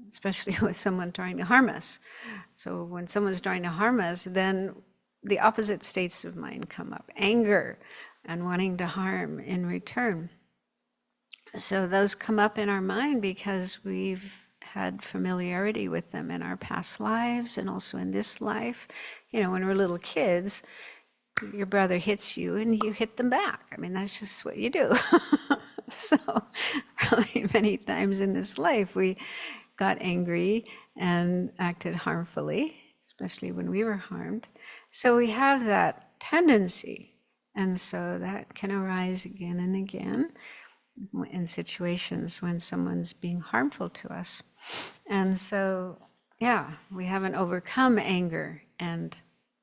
especially with someone trying to harm us. So when someone's trying to harm us, then the opposite states of mind come up, anger and wanting to harm in return. So those come up in our mind because we've had familiarity with them in our past lives and also in this life. You know, when we're little kids, your brother hits you and you hit them back. I mean, that's just what you do. So probably many times in this life we got angry and acted harmfully, especially when we were harmed. So we have that tendency, and so that can arise again and again in situations when someone's being harmful to us. And so, yeah, we haven't overcome anger and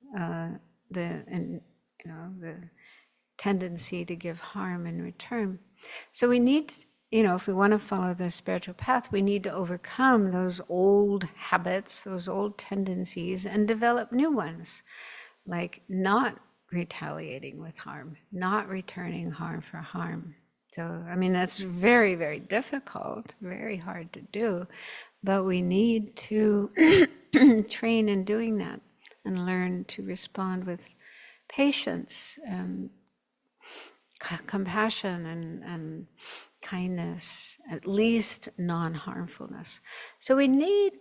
the tendency to give harm in return. So we need, if we want to follow the spiritual path, we need to overcome those old habits, those old tendencies, and develop new ones, like not retaliating with harm, not returning harm for harm. So, I mean, that's very, very difficult, very hard to do, but we need to train in doing that and learn to respond with patience and compassion and kindness, at least non-harmfulness. So we need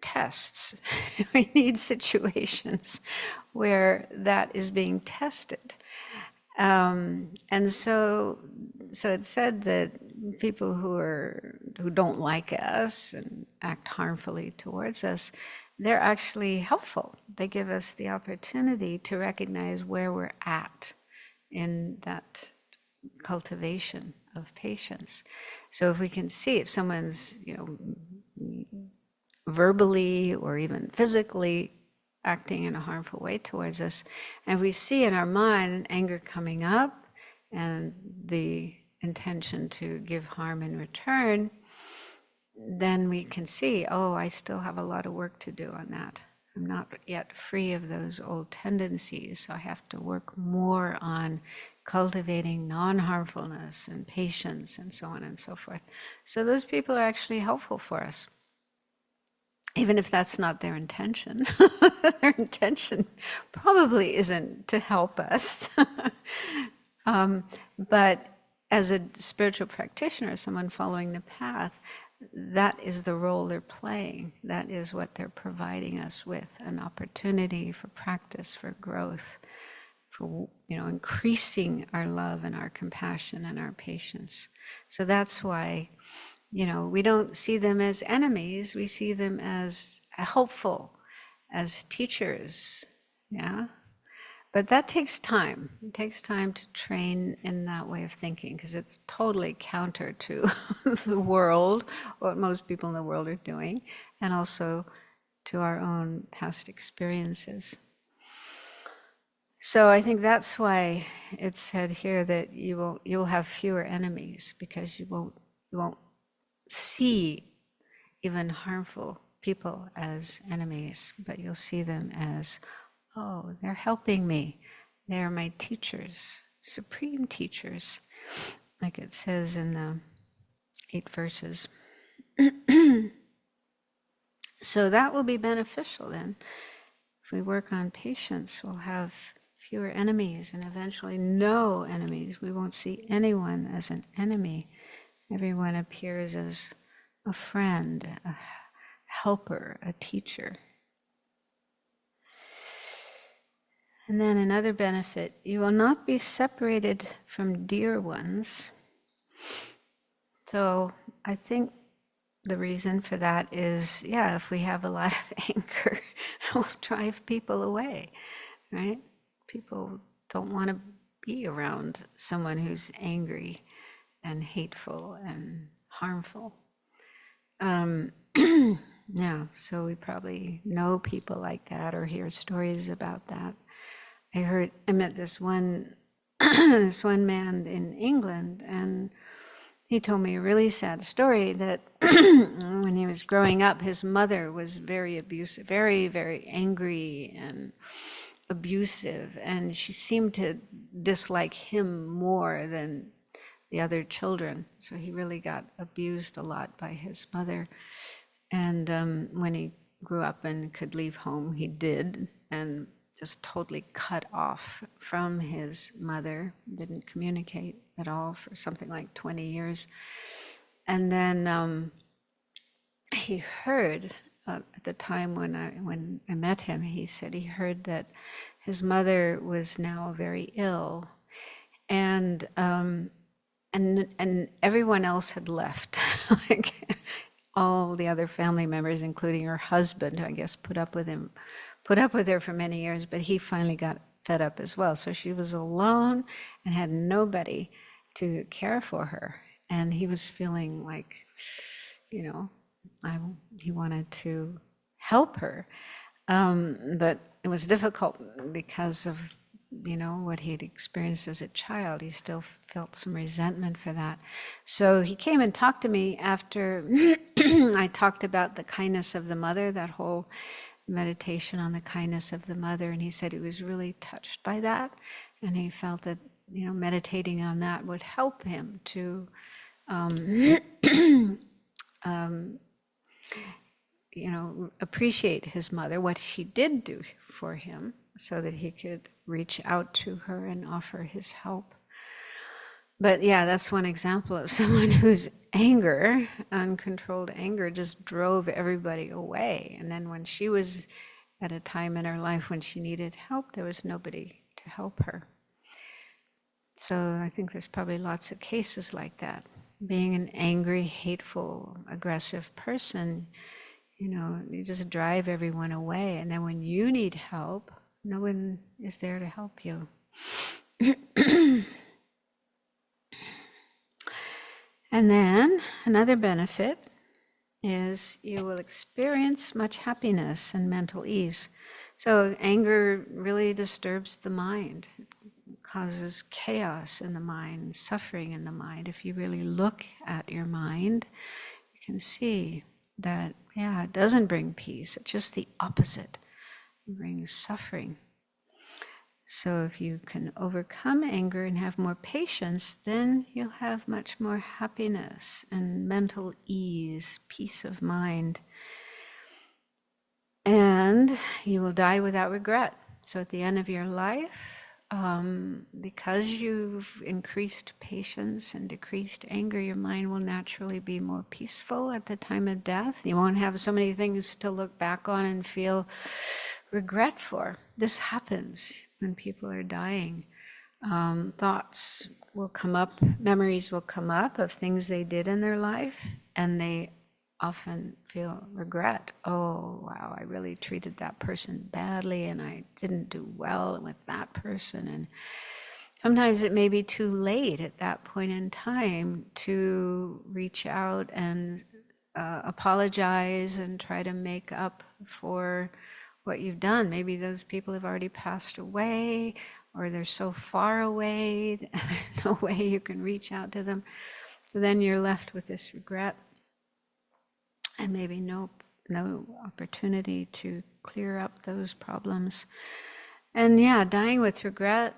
tests. We need situations where that is being tested. And so it's said that people who don't like us and act harmfully towards us, they're actually helpful. They give us the opportunity to recognize where we're at in that cultivation of patience. So if we can see if someone's, verbally or even physically acting in a harmful way towards us, and we see in our mind anger coming up and the intention to give harm in return, then we can see, oh, I still have a lot of work to do on that. I'm not yet free of those old tendencies, so I have to work more on cultivating non-harmfulness and patience and so on and so forth. So those people are actually helpful for us. even if that's not their intention. Their intention probably isn't to help us. But as a spiritual practitioner, someone following the path, that is the role they're playing. That is what they're providing us with, an opportunity for practice, for growth, for increasing our love and our compassion and our patience. So that's why we don't see them as enemies. We see them as helpful, as teachers. Yeah. But that takes time. It takes time to train in that way of thinking, because it's totally counter to the world, what most people in the world are doing, and also to our own past experiences. So I think that's why it's said here that you'll have fewer enemies, because you won't see even harmful people as enemies, but you'll see them as, oh, they're helping me. They're my teachers, supreme teachers, like it says in the 8 verses. So that will be beneficial then. If we work on patience, we'll have fewer enemies and eventually no enemies. We won't see anyone as an enemy. Everyone appears as a friend, a helper, a teacher. And then another benefit, you will not be separated from dear ones. So I think the reason for that is, if we have a lot of anger, it will drive people away, right? People don't want to be around someone who's angry and hateful and harmful. So we probably know people like that or hear stories about that. I met this one man in England, and he told me a really sad story that when he was growing up, his mother was very abusive, very, very angry and abusive, and she seemed to dislike him more than the other children. So he really got abused a lot by his mother. And when he grew up and could leave home, he did, and just totally cut off from his mother, didn't communicate at all for something like 20 years. And then he heard, at the time when I met him, he said he heard that his mother was now very ill, and everyone else had left. Like all the other family members, including her husband, who I guess put up with her for many years, but he finally got fed up as well. So she was alone and had nobody to care for her. And he was feeling like, he wanted to help her. But it was difficult because of, what he'd experienced as a child. He still felt some resentment for that. So he came and talked to me after I talked about the kindness of the mother, that whole meditation on the kindness of the mother, and he said he was really touched by that, and he felt that meditating on that would help him to appreciate his mother, what she did do for him, so that he could reach out to her and offer his help. But that's one example of someone whose anger, uncontrolled anger, just drove everybody away. And then when she was at a time in her life when she needed help, there was nobody to help her. So I think there's probably lots of cases like that. Being an angry, hateful, aggressive person, you just drive everyone away. And then when you need help, no one is there to help you. And then another benefit is you will experience much happiness and mental ease. So anger really disturbs the mind. It causes chaos in the mind, suffering in the mind. If you really look at your mind, you can see that, it doesn't bring peace. It's just the opposite. It brings suffering. So if you can overcome anger and have more patience, then you'll have much more happiness and mental ease, peace of mind. And you will die without regret. So at the end of your life, because you've increased patience and decreased anger, your mind will naturally be more peaceful at the time of death. You won't have so many things to look back on and feel regret for. This happens when people are dying. Thoughts will come up, memories will come up of things they did in their life, and they often feel regret. Oh, wow, I really treated that person badly, and I didn't do well with that person. And sometimes it may be too late at that point in time to reach out and apologize and try to make up for what you've done. Maybe those people have already passed away, or they're so far away, there's no way you can reach out to them. So then you're left with this regret and maybe no opportunity to clear up those problems. And yeah, dying with regret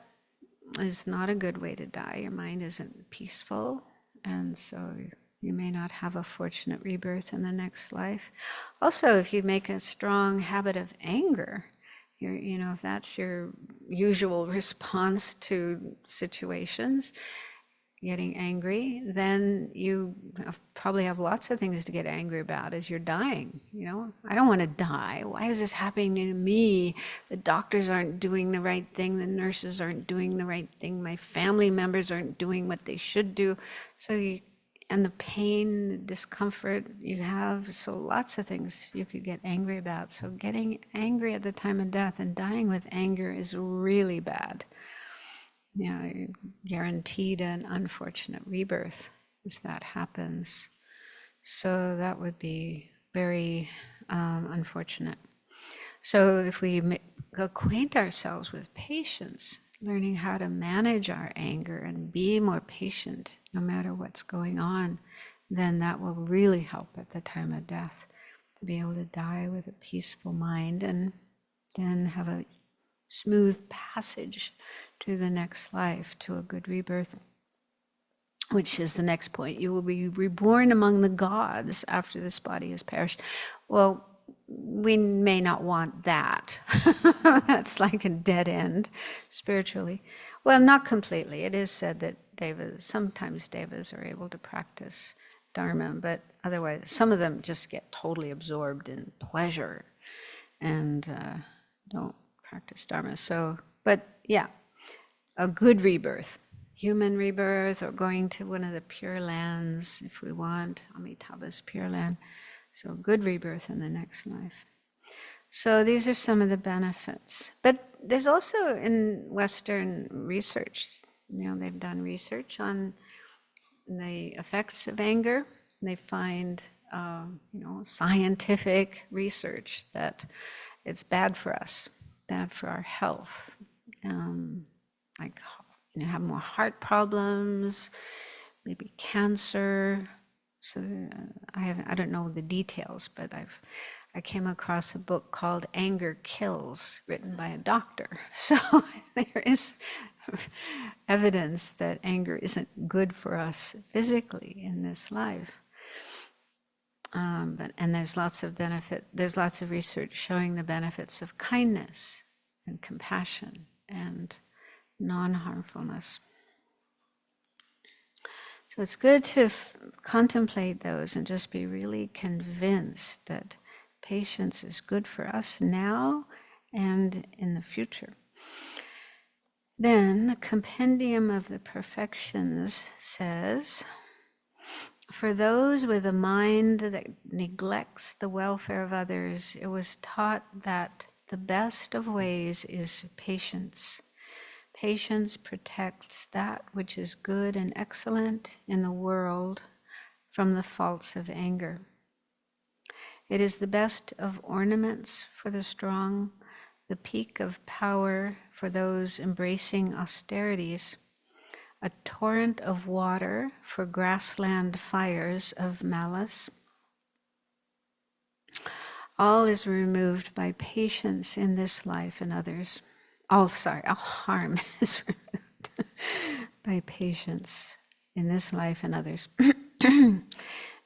is not a good way to die. Your mind isn't peaceful, and so you may not have a fortunate rebirth in the next life. Also, if you make a strong habit of anger, if that's your usual response to situations, getting angry, then you probably have lots of things to get angry about as you're dying. I don't want to die. Why is this happening to me? The doctors aren't doing the right thing. The nurses aren't doing the right thing. My family members aren't doing what they should do. And the pain, the discomfort you have, so lots of things you could get angry about. So getting angry at the time of death and dying with anger is really bad. You're guaranteed an unfortunate rebirth if that happens. So that would be very unfortunate. So if we acquaint ourselves with patience, learning how to manage our anger and be more patient no matter what's going on, then that will really help at the time of death, to be able to die with a peaceful mind and then have a smooth passage to the next life, to a good rebirth, which is the next point. You will be reborn among the gods after this body has perished. Well, we may not want that. That's like a dead end spiritually. Well, not completely. It is said that sometimes devas are able to practice Dharma, but otherwise, some of them just get totally absorbed in pleasure and don't practice Dharma. So, but yeah, a good rebirth, human rebirth, or going to one of the Pure Lands if we want, Amitabha's Pure Land. So good rebirth in the next life. So these are some of the benefits. But there's also in Western research, they've done research on the effects of anger. They find, scientific research that it's bad for us, bad for our health. Have more heart problems, maybe cancer. So I don't know the details, but I came across a book called Anger Kills, written by a doctor. So there is evidence that anger isn't good for us physically in this life. And there's lots of benefit. There's lots of research showing the benefits of kindness and compassion and non-harmfulness. So it's good to contemplate those and just be really convinced that patience is good for us now and in the future. Then the Compendium of the Perfections says, for those with a mind that neglects the welfare of others, it was taught that the best of ways is patience. Patience protects that which is good and excellent in the world from the faults of anger. It is the best of ornaments for the strong, the peak of power for those embracing austerities, a torrent of water for grassland fires of malice. All is removed by patience in this life and others. All harm is removed by patience in this life and others.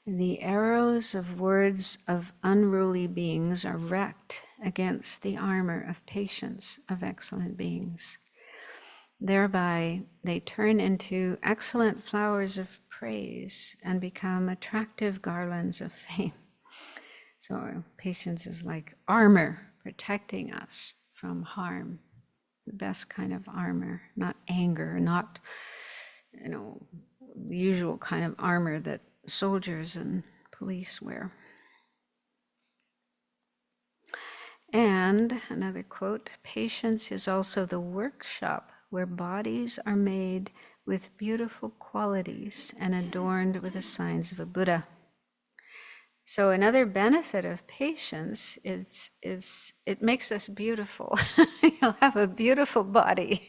The arrows of words of unruly beings are wrecked against the armor of patience of excellent beings. Thereby, they turn into excellent flowers of praise and become attractive garlands of fame. So patience is like armor protecting us from harm, the best kind of armor, not anger, not, the usual kind of armor that soldiers and police wear. And another quote, patience is also the workshop where bodies are made with beautiful qualities and adorned with the signs of a Buddha. So another benefit of patience is it makes us beautiful. You'll have a beautiful body.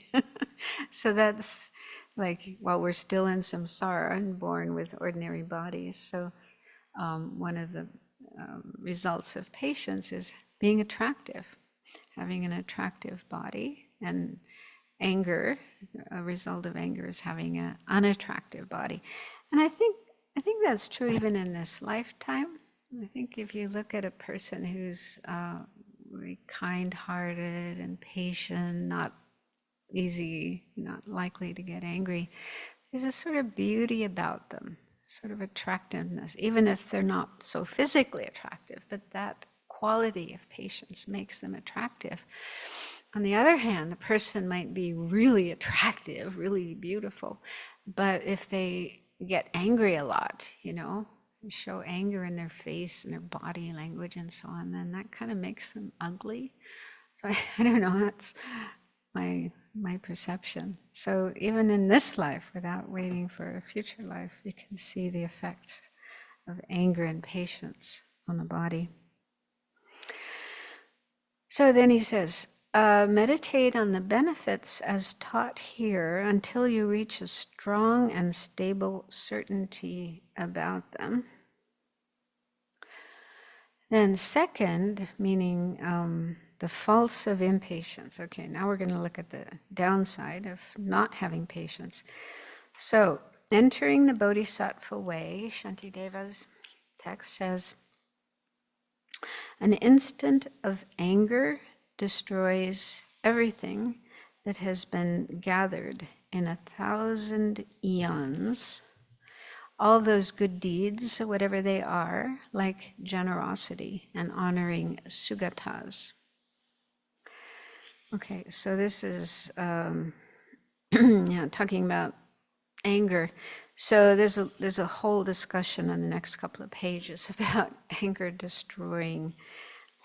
So that's like while we're still in samsara and born with ordinary bodies. So one of the results of patience is being attractive, having an attractive body. And anger, a result of anger is having an unattractive body. And I think that's true even in this lifetime. I think if you look at a person who's very kind-hearted and patient, not easy, not likely to get angry, there's a sort of beauty about them, sort of attractiveness, even if they're not so physically attractive, but that quality of patience makes them attractive. On the other hand, a person might be really attractive, really beautiful, but if they get angry a lot, show anger in their face and their body language and so on, then that kind of makes them ugly. So I don't know, that's my perception. So even in this life, without waiting for a future life, you can see the effects of anger and patience on the body. So then he says, meditate on the benefits as taught here until you reach a strong and stable certainty about them. Then second, meaning the faults of impatience. Okay, now we're going to look at the downside of not having patience. So, entering the Bodhisattva way, Shantideva's text says, an instant of anger destroys everything that has been gathered in 1,000 eons. All those good deeds, whatever they are, like generosity and honoring sugatas. Okay, so this is talking about anger. So there's a whole discussion on the next couple of pages about anger destroying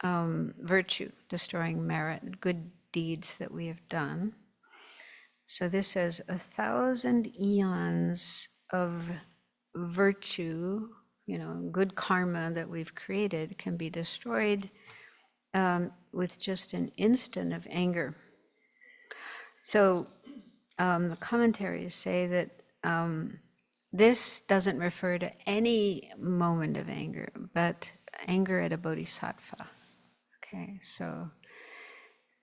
virtue, destroying merit, good deeds that we have done. So this says 1,000 eons of virtue, good karma that we've created can be destroyed with just an instant of anger. So the commentaries say that this doesn't refer to any moment of anger, but anger at a bodhisattva. Okay, so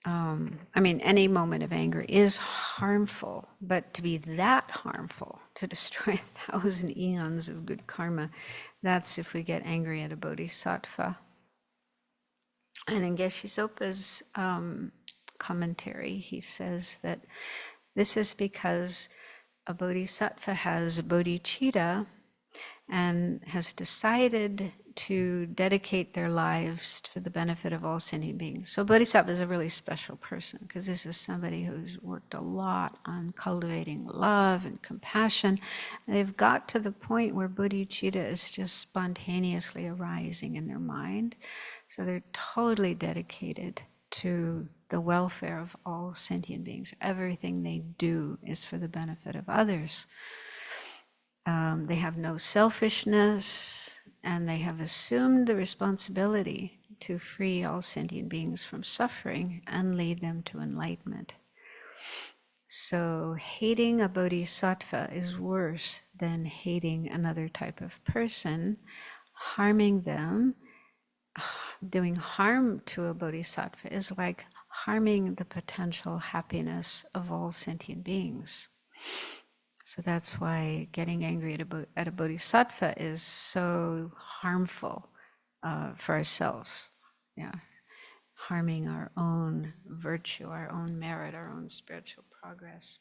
any moment of anger is harmful, but to be that harmful, to destroy 1,000 eons of good karma, that's if we get angry at a bodhisattva. And in Geshe Sopa's commentary, he says that this is because a bodhisattva has bodhicitta and has decided to dedicate their lives for the benefit of all sentient beings. So bodhisattva is a really special person because this is somebody who's worked a lot on cultivating love and compassion. And they've got to the point where bodhicitta is just spontaneously arising in their mind. So they're totally dedicated to the welfare of all sentient beings. Everything they do is for the benefit of others. They have no selfishness, and they have assumed the responsibility to free all sentient beings from suffering and lead them to enlightenment. So hating a bodhisattva is worse than hating another type of person. Harming them, doing harm to a bodhisattva is like harming the potential happiness of all sentient beings. So that's why getting angry at a bodhisattva is so harmful for ourselves. Yeah, harming our own virtue, our own merit, our own spiritual progress.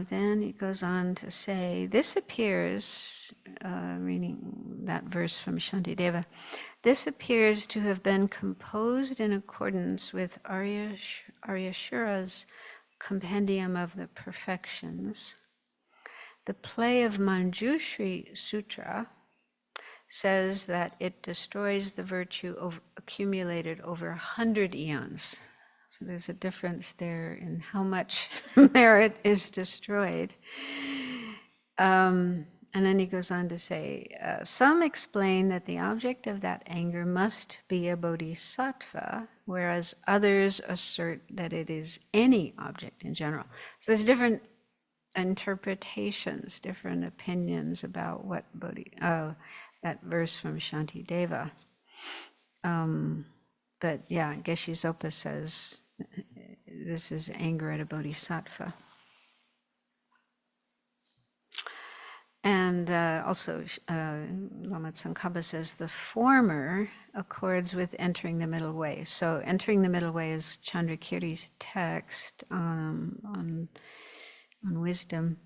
Then it goes on to say, this appears, reading that verse from Shantideva, this appears to have been composed in accordance with Aryashura's Compendium of the Perfections. The play of Manjushri Sutra says that it destroys the virtue accumulated over 100 eons. So there's a difference there in how much merit is destroyed. And then he goes on to say, some explain that the object of that anger must be a bodhisattva, whereas others assert that it is any object in general. So there's different interpretations, different opinions about what that verse from Shantideva. But yeah, Geshe Zopa says this is anger at a bodhisattva. And also, Lama Tsongkhapa says the former accords with entering the middle way. So entering the middle way is Chandrakiri's text on wisdom.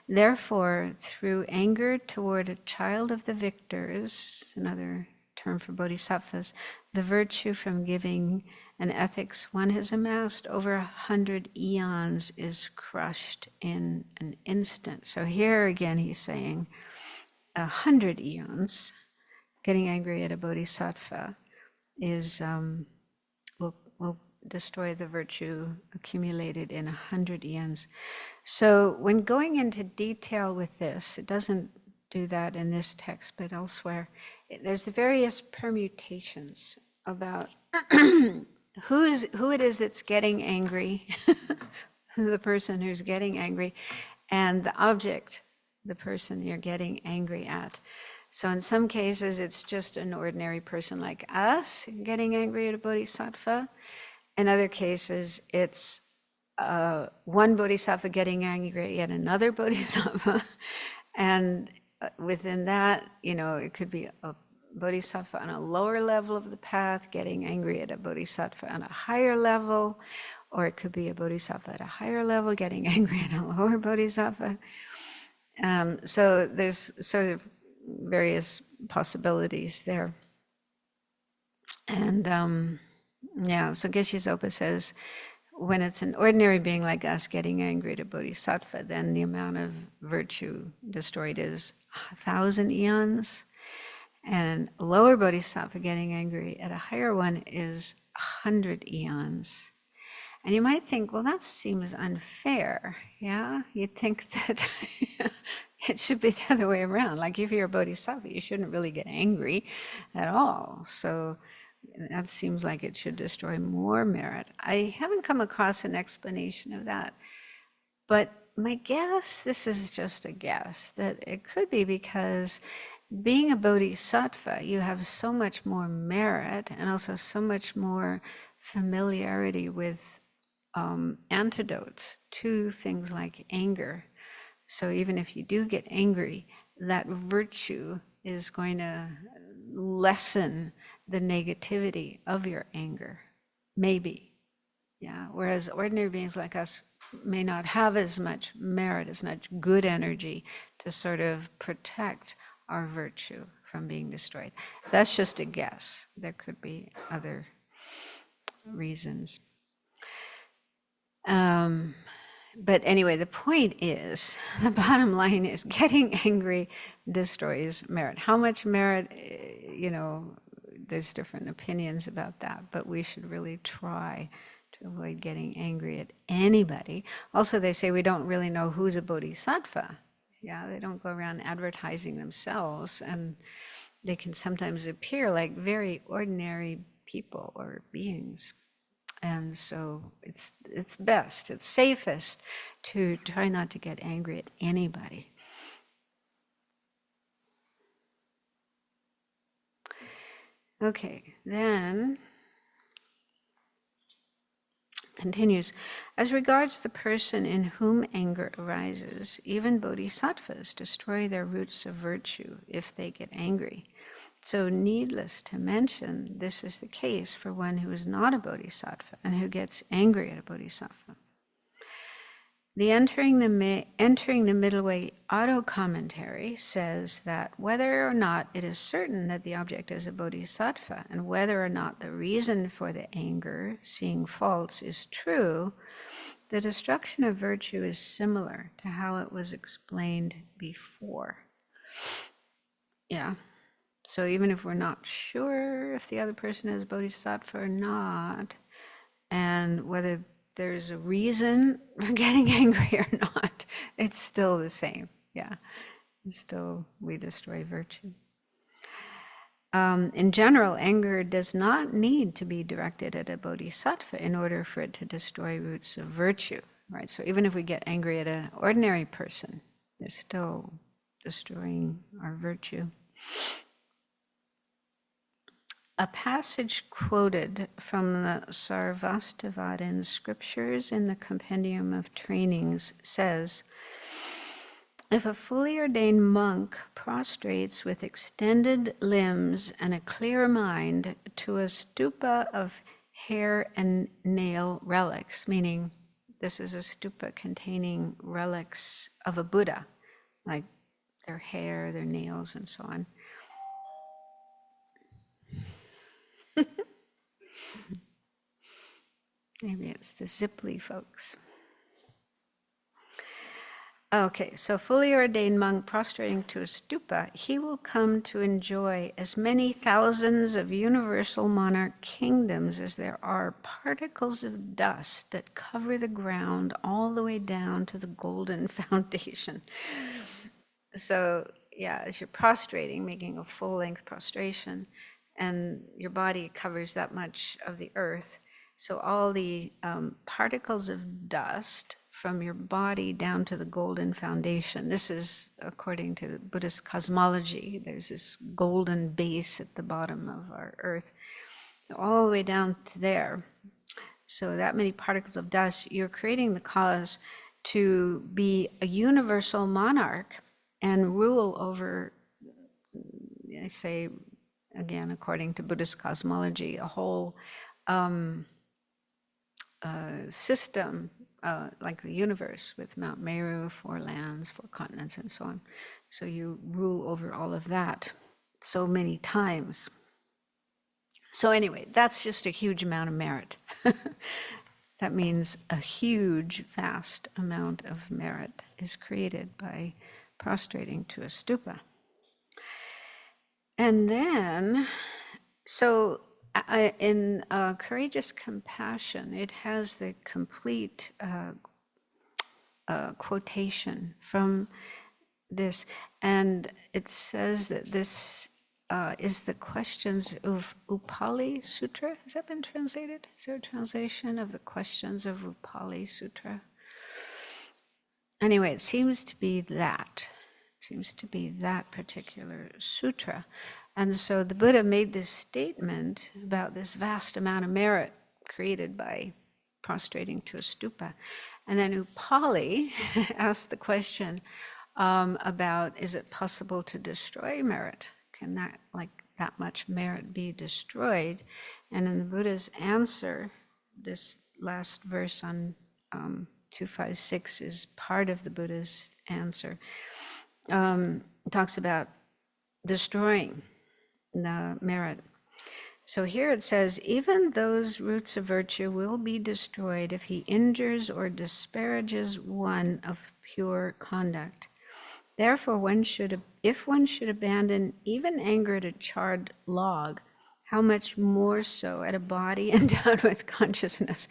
Therefore, through anger toward a child of the victors, another term for bodhisattvas, the virtue from giving and ethics one has amassed over 100 eons is crushed in an instant. So here again he's saying 100 eons, getting angry at a bodhisattva is will destroy the virtue accumulated in 100 eons. So when going into detail with this, it doesn't do that in this text, but elsewhere, there's the various permutations about who it is that's getting angry, the person who's getting angry, and the object, the person you're getting angry at. So in some cases, it's just an ordinary person like us getting angry at a bodhisattva. In other cases, it's one bodhisattva getting angry at another bodhisattva. And within that, it could be a bodhisattva on a lower level of the path getting angry at a bodhisattva on a higher level, or it could be a bodhisattva at a higher level getting angry at a lower bodhisattva. So there's sort of various possibilities there. And so Geshe Zopa says, when it's an ordinary being like us getting angry at a bodhisattva, then the amount of virtue destroyed is 1,000 eons. And a lower bodhisattva getting angry at a higher one is 100 eons. And you might think, well, that seems unfair. Yeah, you'd think that it should be the other way around. Like if you're a bodhisattva, you shouldn't really get angry at all. So that seems like it should destroy more merit. I haven't come across an explanation of that. But my guess, this is just a guess, that it could be because being a bodhisattva, you have so much more merit and also so much more familiarity with antidotes to things like anger. So even if you do get angry, that virtue is going to lessen the negativity of your anger, maybe. Yeah. Whereas ordinary beings like us may not have as much merit, as much good energy to sort of protect our virtue from being destroyed. That's just a guess. There could be other reasons. But anyway, the point is, the bottom line is getting angry destroys merit. How much merit, there's different opinions about that, but we should really try to avoid getting angry at anybody. Also, they say we don't really know who's a bodhisattva. Yeah, they don't go around advertising themselves, and they can sometimes appear like very ordinary people or beings. And so it's best, it's safest to try not to get angry at anybody. Okay, then Continues, as regards the person in whom anger arises, even bodhisattvas destroy their roots of virtue if they get angry. So needless to mention, this is the case for one who is not a bodhisattva and who gets angry at a bodhisattva. The Entering the Middle Way auto commentary says that whether or not it is certain that the object is a bodhisattva and whether or not the reason for the anger, seeing faults, is true, the destruction of virtue is similar to how it was explained before. Yeah. So even if we're not sure if the other person is a bodhisattva or not, and whether there's a reason for getting angry or not, it's still the same. Yeah, still we destroy virtue. In general, anger does not need to be directed at a bodhisattva in order for it to destroy roots of virtue, right? So even if we get angry at an ordinary person, it's still destroying our virtue. A passage quoted from the Sarvastivadin scriptures in the Compendium of Trainings says, if a fully ordained monk prostrates with extended limbs and a clear mind to a stupa of hair and nail relics, meaning this is a stupa containing relics of a Buddha, like their hair, their nails, and so on. Maybe it's the Ziply folks. Okay, so fully ordained monk prostrating to a stupa, he will come to enjoy as many thousands of universal monarch kingdoms as there are particles of dust that cover the ground all the way down to the golden foundation. So yeah, as you're prostrating, making a full-length prostration, and your body covers that much of the earth, so all the particles of dust from your body down to the golden foundation. This is according to the Buddhist cosmology. There's this golden base at the bottom of our earth. So all the way down to there. So that many particles of dust, you're creating the cause to be a universal monarch and rule over, I say, again, according to Buddhist cosmology, a whole system, like the universe with Mount Meru, 4 lands, 4 continents, and so on. So you rule over all of that so many times. So anyway, that's just a huge amount of merit. That means a huge, vast amount of merit is created by prostrating to a stupa. And then, so in Courageous Compassion, it has the complete quotation from this, and it says that this is the questions of Upali Sutra. Has that been translated? Is there a translation of the questions of Upali Sutra? Anyway, it seems to be that. It seems to be that particular sutra. And so the Buddha made this statement about this vast amount of merit created by prostrating to a stupa. And then Upali asked the question about, is it possible to destroy merit? Can that, like that much merit be destroyed? And in the Buddha's answer, this last verse on 256 is part of the Buddha's answer, talks about destroying the merit. So here it says, even those roots of virtue will be destroyed if he injures or disparages one of pure conduct. Therefore, if one should abandon even anger at a charred log, how much more so at a body endowed with consciousness?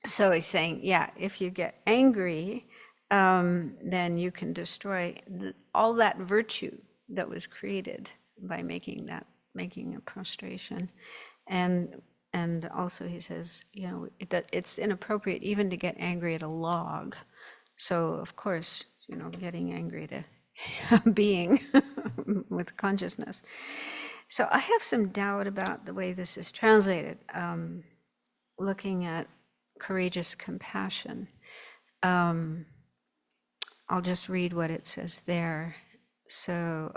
So he's saying, yeah, if you get angry, then you can destroy all that virtue that was created by making a prostration. And also he says, you know, it's inappropriate even to get angry at a log. So of course, you know, getting angry at a being with consciousness. So I have some doubt about the way this is translated. looking at courageous compassion. I'll just read what it says there. So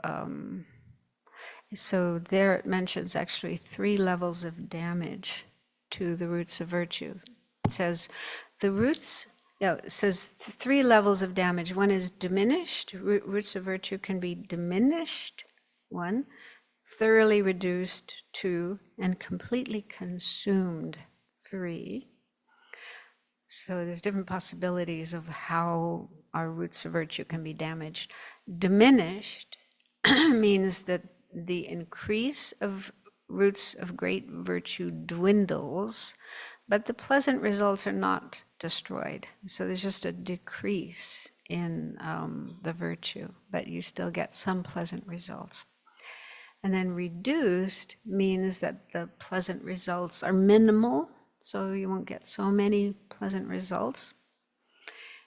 there it mentions actually 3 levels of damage to the roots of virtue. It says it says 3 levels of damage. One is diminished. Roots of virtue can be diminished, 1, thoroughly reduced, 2, and completely consumed, 3. So there's different possibilities of how our roots of virtue can be damaged. Diminished means that the increase of roots of great virtue dwindles, but the pleasant results are not destroyed. So there's just a decrease in the virtue, but you still get some pleasant results. And then reduced means that the pleasant results are minimal, so you won't get so many pleasant results.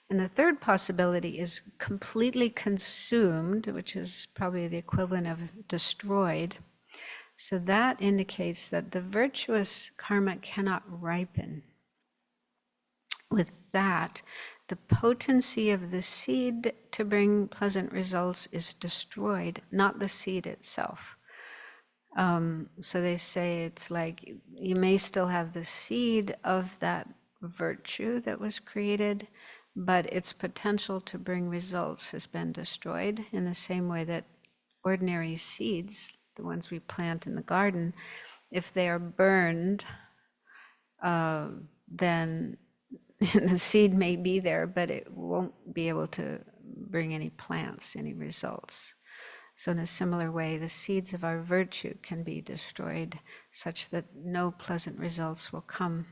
And the third possibility is completely consumed, which is probably the equivalent of destroyed. So that indicates that the virtuous karma cannot ripen. With that, the potency of the seed to bring pleasant results is destroyed, not the seed itself. So they say it's like you may still have the seed of that virtue that was created, but its potential to bring results has been destroyed in the same way that ordinary seeds, the ones we plant in the garden, if they are burned, then the seed may be there, but it won't be able to bring any plants, any results. So in a similar way, the seeds of our virtue can be destroyed such that no pleasant results will come.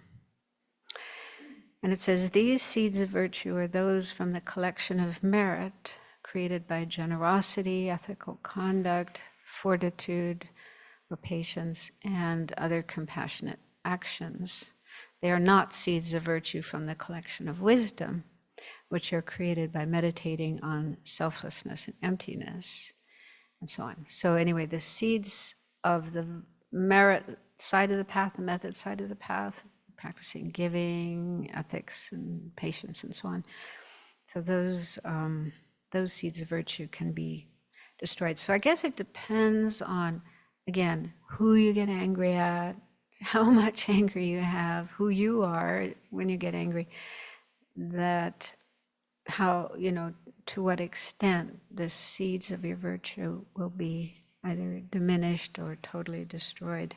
And it says, these seeds of virtue are those from the collection of merit created by generosity, ethical conduct, fortitude, or patience, and other compassionate actions. They are not seeds of virtue from the collection of wisdom, which are created by meditating on selflessness and emptiness, and so on. So anyway, the seeds of the merit side of the path, the method side of the path, practicing giving, ethics, and patience, and so on. So those seeds of virtue can be destroyed. So I guess it depends on, again, who you get angry at, how much anger you have, who you are when you get angry, that how, to what extent the seeds of your virtue will be either diminished or totally destroyed.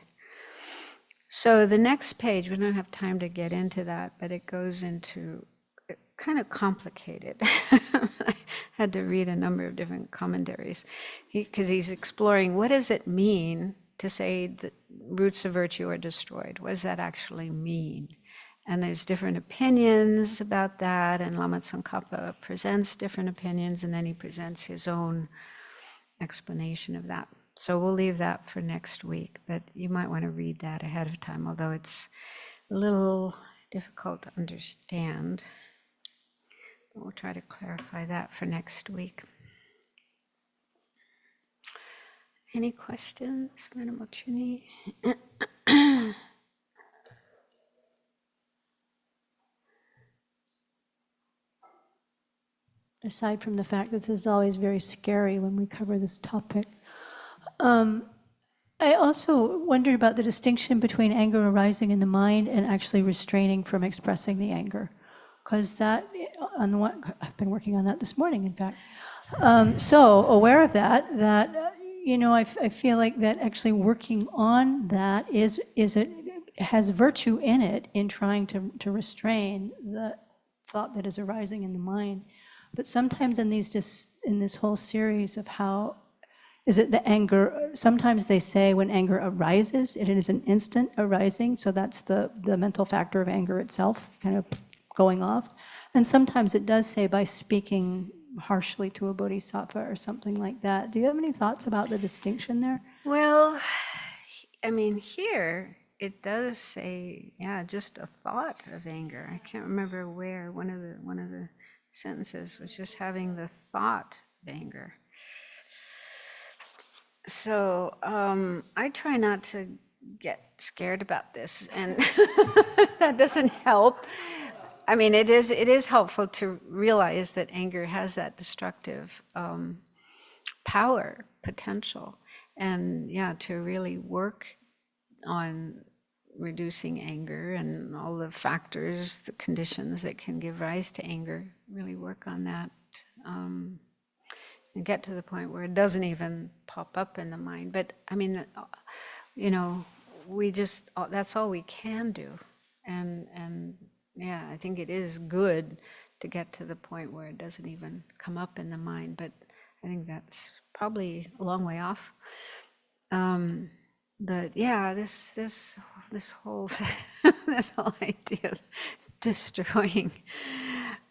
So the next page, we don't have time to get into that, but it goes into kind of complicated. I had to read a number of different commentaries because he's exploring what does it mean to say that roots of virtue are destroyed? What does that actually mean? And there's different opinions about that, and Lama Tsongkhapa presents different opinions, and then he presents his own explanation of that. So we'll leave that for next week, but you might want to read that ahead of time, although it's a little difficult to understand. But we'll try to clarify that for next week. Any questions, Venerable Trini? Aside from the fact that this is always very scary when we cover this topic, I also wondered about the distinction between anger arising in the mind and actually restraining from expressing the anger. Because that, on the one, I've been working on that this morning, in fact. So aware of that, I feel like that actually working on that has virtue in it in trying to restrain the thought that is arising in the mind. But sometimes in this whole series of how is it the anger, sometimes they say when anger arises, it is an instant arising, so that's the mental factor of anger itself kind of going off. And sometimes it does say by speaking harshly to a bodhisattva or something like that. Do you have any thoughts about the distinction there? Well, I mean, here it does say, just a thought of anger. I can't remember where one of the sentences was just having the thought of anger. So I try not to get scared about this, and that doesn't help. I mean, it is helpful to realize that anger has that destructive power, potential, and yeah, to really work on reducing anger and all the factors, the conditions that can give rise to anger, really work on that, and get to the point where it doesn't even pop up in the mind. But I mean, you know, we just, that's all we can do. And yeah, I think it is good to get to the point where it doesn't even come up in the mind, but I think that's probably a long way off. But yeah, this whole this whole idea of destroying,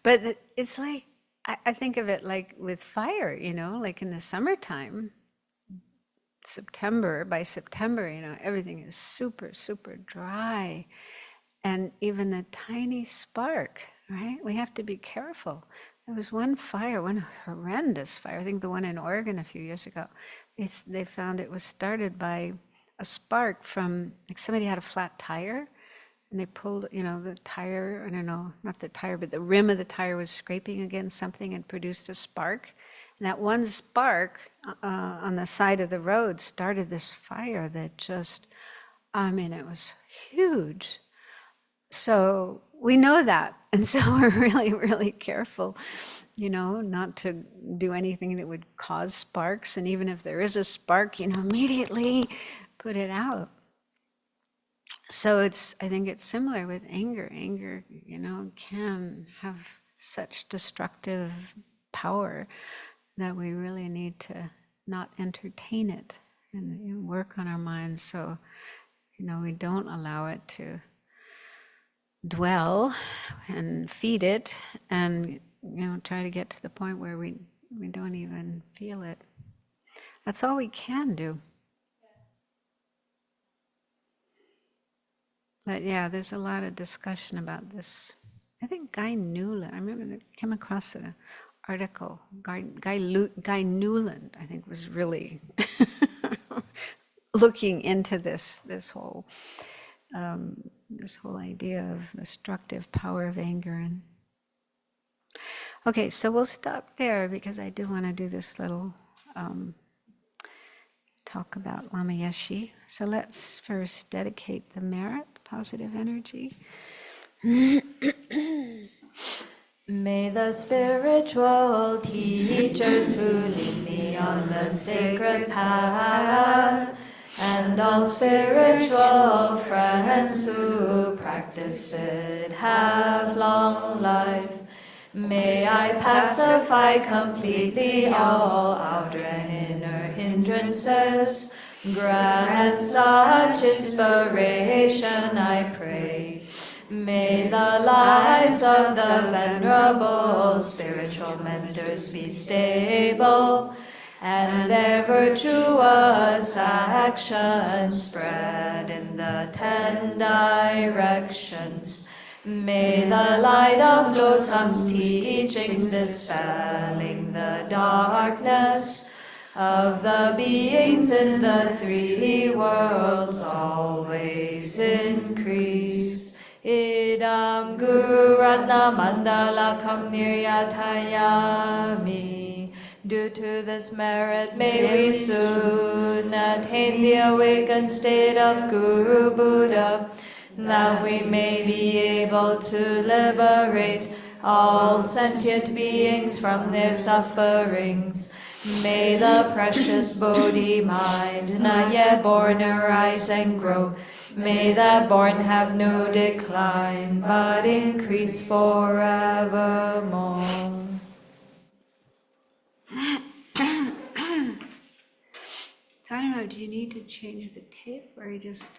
but it's like, I think of it like with fire, you know, like in the summertime, by September, you know, everything is super, super dry. And even the tiny spark, right? We have to be careful. There was one fire, one horrendous fire, I think the one in Oregon a few years ago. They found it was started by a spark from, like somebody had a flat tire, and they pulled, you know, the tire, I don't know, not the tire, but the rim of the tire was scraping against something and produced a spark. And that one spark on the side of the road started this fire that just, I mean, it was huge. So we know that. And so we're really, really careful, you know, not to do anything that would cause sparks. And even if there is a spark, you know, immediately put it out. So I think it's similar with anger. Anger, you know, can have such destructive power that we really need to not entertain it and work on our minds so, you know, we don't allow it to dwell and feed it, and, you know, try to get to the point where we don't even feel it. That's all we can do. But yeah, there's a lot of discussion about this. I think Guy Newland, I remember I came across an article. Guy Newland, I think, was really looking into this whole idea of the destructive power of anger. And okay, so we'll stop there because I do want to do this little talk about Lama Yeshe. So let's first dedicate the merit, positive energy. May the spiritual teachers who lead me on the sacred path, and all spiritual friends who practice it, have long life. May I pacify completely all outer and inner hindrances. Grant such inspiration, I pray. May the lives of the venerable spiritual mentors be stable, and their virtuous actions spread in the 10 directions. May the light of Losam's teachings dispelling the darkness of the beings in the 3 worlds always increase. Idam Guru Ratna Mandalakam Niryatayami. Due to this merit, may we soon attain the awakened state of Guru Buddha, that we may be able to liberate all sentient beings from their sufferings. May the precious Bodhi mind, not yet born, arise and grow. May that born have no decline, but increase forevermore. So I don't know, do you need to change the tape or you just...